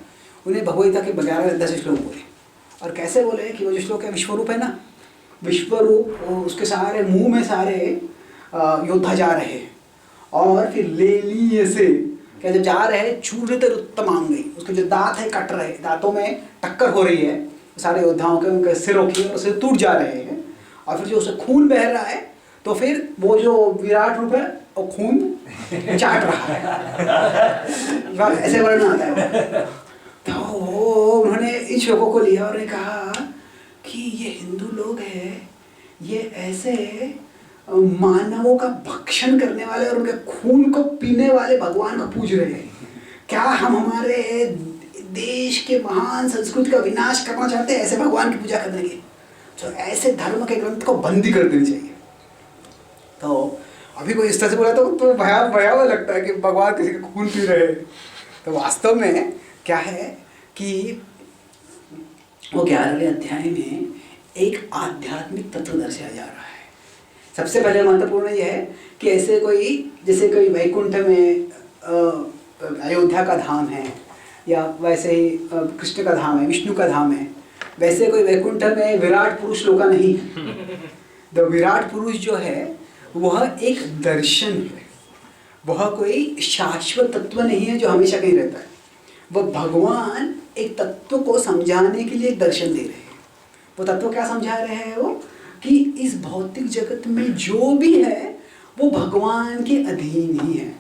उन्हें भगवद्गीता के 11-10 श्लोक बोले, और कैसे बोले कि वो जो श्लोक है विश्वरूप है ना, विश्वरूप, उसके सारे मुंह में सारे योद्धा जा रहे हैं, और फिर लेलीय से क्या जब जा रहे हैं चूर्णितर उत्तमांगी, उसके जो दांत है कट रहे, दांतों में टक्कर हो रही है सारे योद्धाओं के, उनके सिरों की, और सिर टूट जा रहे हैं, और फिर जो उसे खून बह रहा है, तो फिर वो जो विराट रूप है वो खून चाट रहा है, ऐसे वर्णन आता है। तो उन्होंने इन श्लोकों को लिया और कहा कि ये हिंदू लोग हैं, ये ऐसे मानवों का भक्षण करने वाले और उनके खून को पीने वाले भगवान को पूज रहे हैं। क्या हम हमारे देश के महान संस्कृति का विनाश करना चाहते हैं ऐसे भगवान की पूजा करने की? तो ऐसे धर्म के ग्रंथ को बंदी कर देनी चाहिए। तो अभी कोई इस तरह से बोला तो भयावह लगता है कि भगवान किसी का खून पी रहे हैं। तो वास्तव में क्या है कि वो 11वें अध्याय में एक आध्यात्मिक तत्व दर्शाया जा रहा है। सबसे पहले महत्वपूर्ण यह है कि ऐसे कोई, जैसे कोई वैकुंठ में अयोध्या का धाम है, या वैसे ही कृष्ण का धाम है, विष्णु का धाम है, वैसे कोई वैकुंठ में विराट पुरुष लोका नहीं है। तो विराट पुरुष जो है वह एक दर्शन है, वह कोई शाश्वत तत्व नहीं है जो हमेशा कहीं रहता है। वह भगवान एक तत्व को समझाने के लिए एक दर्शन दे रहे हैं। वो तत्व क्या समझा रहे हैं वो, कि इस भौतिक जगत में जो भी है वो भगवान के अधीन ही है।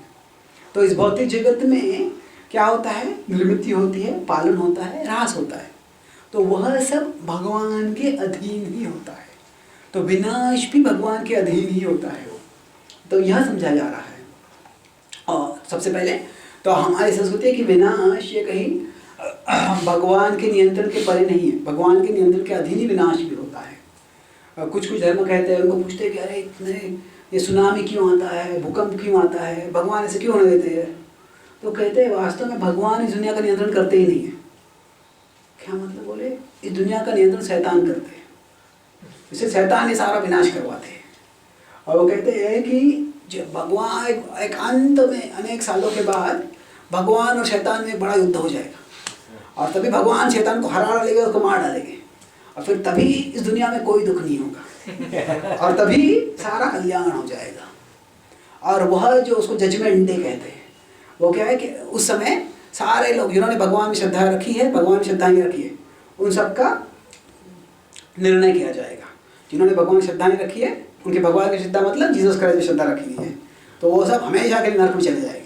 तो इस भौतिक जगत में क्या होता है, निर्मिति होती है, पालन होता है, ह्रास होता है, तो वह सब भगवान के अधीन ही होता है। तो विनाश भी भगवान के अधीन ही होता है वो। तो यह समझा जा रहा है। और सबसे पहले तो हमारी संस्कृति है कि विनाश ये कहीं भगवान के नियंत्रण के परे नहीं है, भगवान के नियंत्रण के अधीन ही विनाश भी होता है। कुछ कुछ धर्म कहते हैं, उनको पूछते हैं कि अरे इतने ये सुनामी क्यों आता है, भूकंप क्यों आता है, भगवान ऐसे क्यों होने देते हैं? तो कहते हैं वास्तव में भगवान इस दुनिया का नियंत्रण करते ही नहीं है। क्या मतलब बोले? इस दुनिया का नियंत्रण शैतान करते हैं, इससे शैतान ये सारा विनाश करवाते हैं। और वो कहते हैं कि जब भगवान एक अंत में अनेक सालों के बाद भगवान और शैतान में एक बड़ा युद्ध हो जाएगा और तभी भगवान शैतान को हरा डालेंगे, उसको मार डालेंगे और फिर तभी इस दुनिया में कोई दुख नहीं होगा और तभी सारा कल्याण हो जाएगा। और वह जो उसको जजमेंट डे कहते हैं, वो क्या है कि उस समय सारे लोग जिन्होंने भगवान में श्रद्धा रखी है, भगवान में श्रद्धा नहीं रखी है, उन सबका निर्णय किया जाएगा। जिन्होंने भगवान में श्रद्धा नहीं रखी है, उनके भगवान की श्रद्धा मतलब जीसस क्राइस्ट में श्रद्धा रखी हुई है, तो वो सब हमेशा के लिए नरक में चले जाएंगे।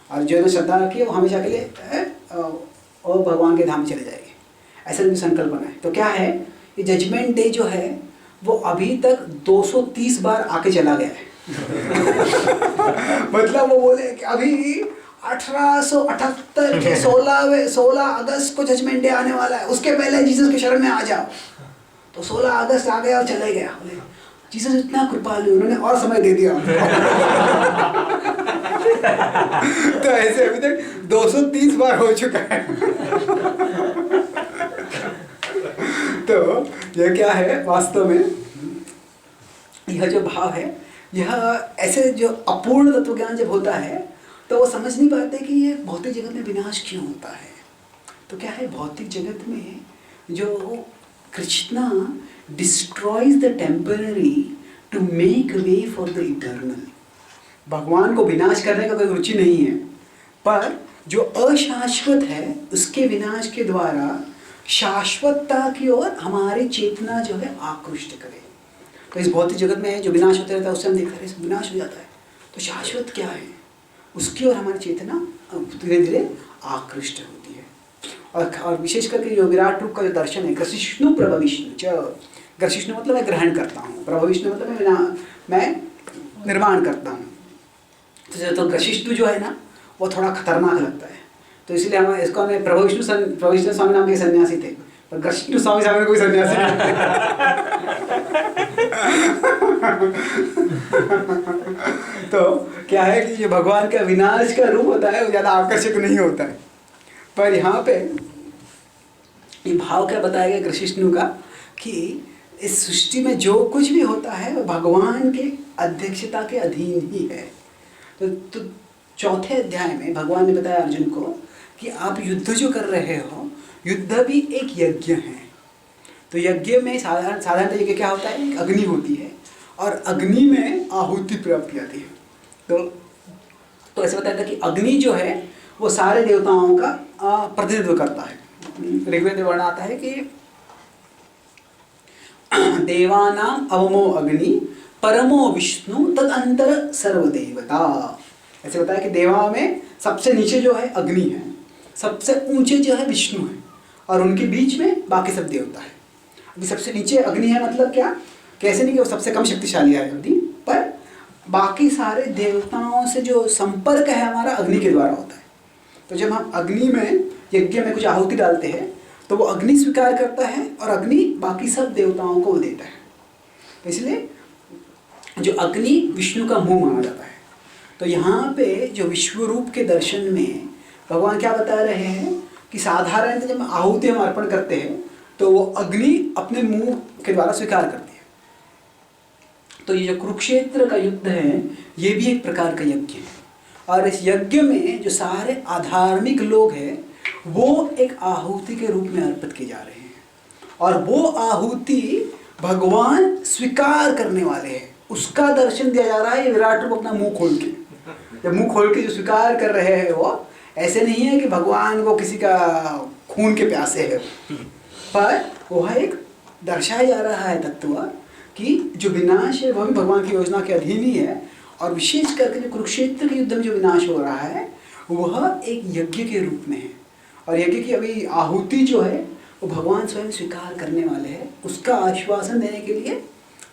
और जो श्रद्धा रखी है वो हमेशा के लिए और भगवान के धाम में चले जाएंगे, ऐसा भी संकल्प बना है। तो क्या है, ये जजमेंट डे जो है वो अभी तक 230 बार आके चला गया है। मतलब वो बोले कि अभी 1878 के 16 अगस्त को जजमेंट डे आने वाला है, उसके पहले जीसस के शरण में आ जाओ। तो 16 अगस्त आ गया और चले गया। बोले जीसस इतना कृपालु, उन्होंने और समय दे दिया। तो ऐसे अभी तक 230 बार हो चुका है। तो यह क्या है वास्तव में, यह जो भाव है, यह ऐसे जो अपूर्ण तत्वज्ञान जब होता है तो वो समझ नहीं पाते कि ये भौतिक जगत में विनाश क्यों होता है। तो क्या है, भौतिक जगत में जो Krishna destroys the temporary to make way for the eternal. भगवान को विनाश करने का कोई रुचि नहीं है, पर जो अशाश्वत है उसके विनाश के द्वारा शाश्वतता की ओर हमारी चेतना जो है आकृष्ट करे। तो इस भौतिक जगत में जो विनाश होता रहता है उससे हम देखते हैं विनाश हो जाता है, तो शाश्वत क्या है उसकी ओर हमारी चेतना धीरे धीरे आकृष्ट होती है। और विशेष करके जो विराट रूप का जो दर्शन है, ग्रसिष्णु प्रभ विष्णु, ग्रसिष्णु मतलब मैं ग्रहण करता हूँ, प्रभ विष्णु मतलब मैं निर्माण करता हूँ। तो ग्रसिष्णु जो है ना वो थोड़ा खतरनाक लगता है, तो इसलिए हम इसको हमें प्रभु विष्णु स्वामी नाम के सन्यासी थे, पर ग्रसिष्णु स्वामी साहब कोई सन्यासी तो क्या है कि ये भगवान का विनाश का रूप होता है, वो ज़्यादा आकर्षक नहीं होता है। पर यहाँ पे ये भाव क्या बताया गया ग्रसिष्णु का कि इस सृष्टि में जो कुछ भी होता है वो भगवान के अध्यक्षता के अधीन ही है। तो चौथे अध्याय में भगवान ने बताया अर्जुन को कि आप युद्ध जो कर रहे हो, युद्ध भी एक यज्ञ है। तो यज्ञ में साधारण यज्ञ क्या होता है, अग्नि होती है और अग्नि में आहुति प्राप्त की जाती है। तो ऐसे बताया था कि अग्नि जो है वो सारे देवताओं का प्रतिनिधित्व करता है। ऋग्वेद में वर्णन आता है कि देवानाम अवमो अग्नि परमो विष्णु तदंतर सर्वदेवता। ऐसे बताया कि देवा में सबसे नीचे जो है अग्नि है, सबसे ऊंचे जो है विष्णु है और उनके बीच में बाकी सब देवता है। अभी सबसे नीचे अग्नि है मतलब क्या, कैसे नहीं कि वो सबसे कम शक्तिशाली है अग्नि, पर बाकी सारे देवताओं से जो संपर्क है हमारा अग्नि के द्वारा होता है। तो जब हम अग्नि में यज्ञ में कुछ आहुति डालते हैं तो वो अग्नि स्वीकार करता है और अग्नि बाकी सब देवताओं को देता है। तो इसलिए जो अग्नि विष्णु का मुंह माना जाता है। तो यहाँ पे जो विश्व रूप के दर्शन में भगवान क्या बता रहे हैं कि साधारण जब आहुति हम अर्पण करते हैं तो वो अग्नि अपने मुंह के द्वारा स्वीकार करती है। तो ये जो कुरुक्षेत्र का युद्ध है ये भी एक प्रकार का यज्ञ है और इस यज्ञ में जो सारे अधार्मिक लोग हैं वो एक आहुति के रूप में अर्पित किए जा रहे हैं और वो आहुति भगवान स्वीकार करने वाले हैं, उसका दर्शन दिया जा रहा है। विराट रूप अपना मुंह खोल के, जब मुंह खोल के जो स्वीकार कर रहे हैं वो ऐसे नहीं है कि भगवान को किसी का खून के प्यासे है, पर वो एक दर्शाया जा रहा है तत्व कि जो विनाश है वह भी भगवान की योजना के अधीन ही है। और विशेष करके जो कुरुक्षेत्र के युद्ध में जो विनाश हो रहा है वह एक यज्ञ के रूप में है और यज्ञ की अभी आहुति जो है वो भगवान स्वयं स्वीकार करने वाले हैं। उसका आश्वासन देने के लिए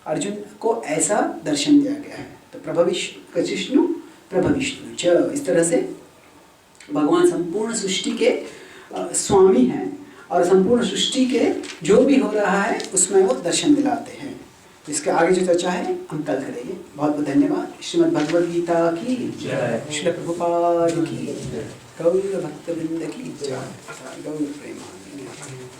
अर्जुन को ऐसा दर्शन दिया गया है। तो प्रभविष्णु प्रभविष्णु च, इस तरह से भगवान संपूर्ण सृष्टि के स्वामी हैं और संपूर्ण सृष्टि के जो भी हो रहा है उसमें वो दर्शन दिलाते हैं। इसके आगे जो चर्चा है हम कल करेंगे। बहुत बहुत धन्यवाद। श्रीमद् भगवद गीता की जय, श्रील प्रभुपाद की जय, गौर भक्तवृंद की जय, गौर प्रेमानंद।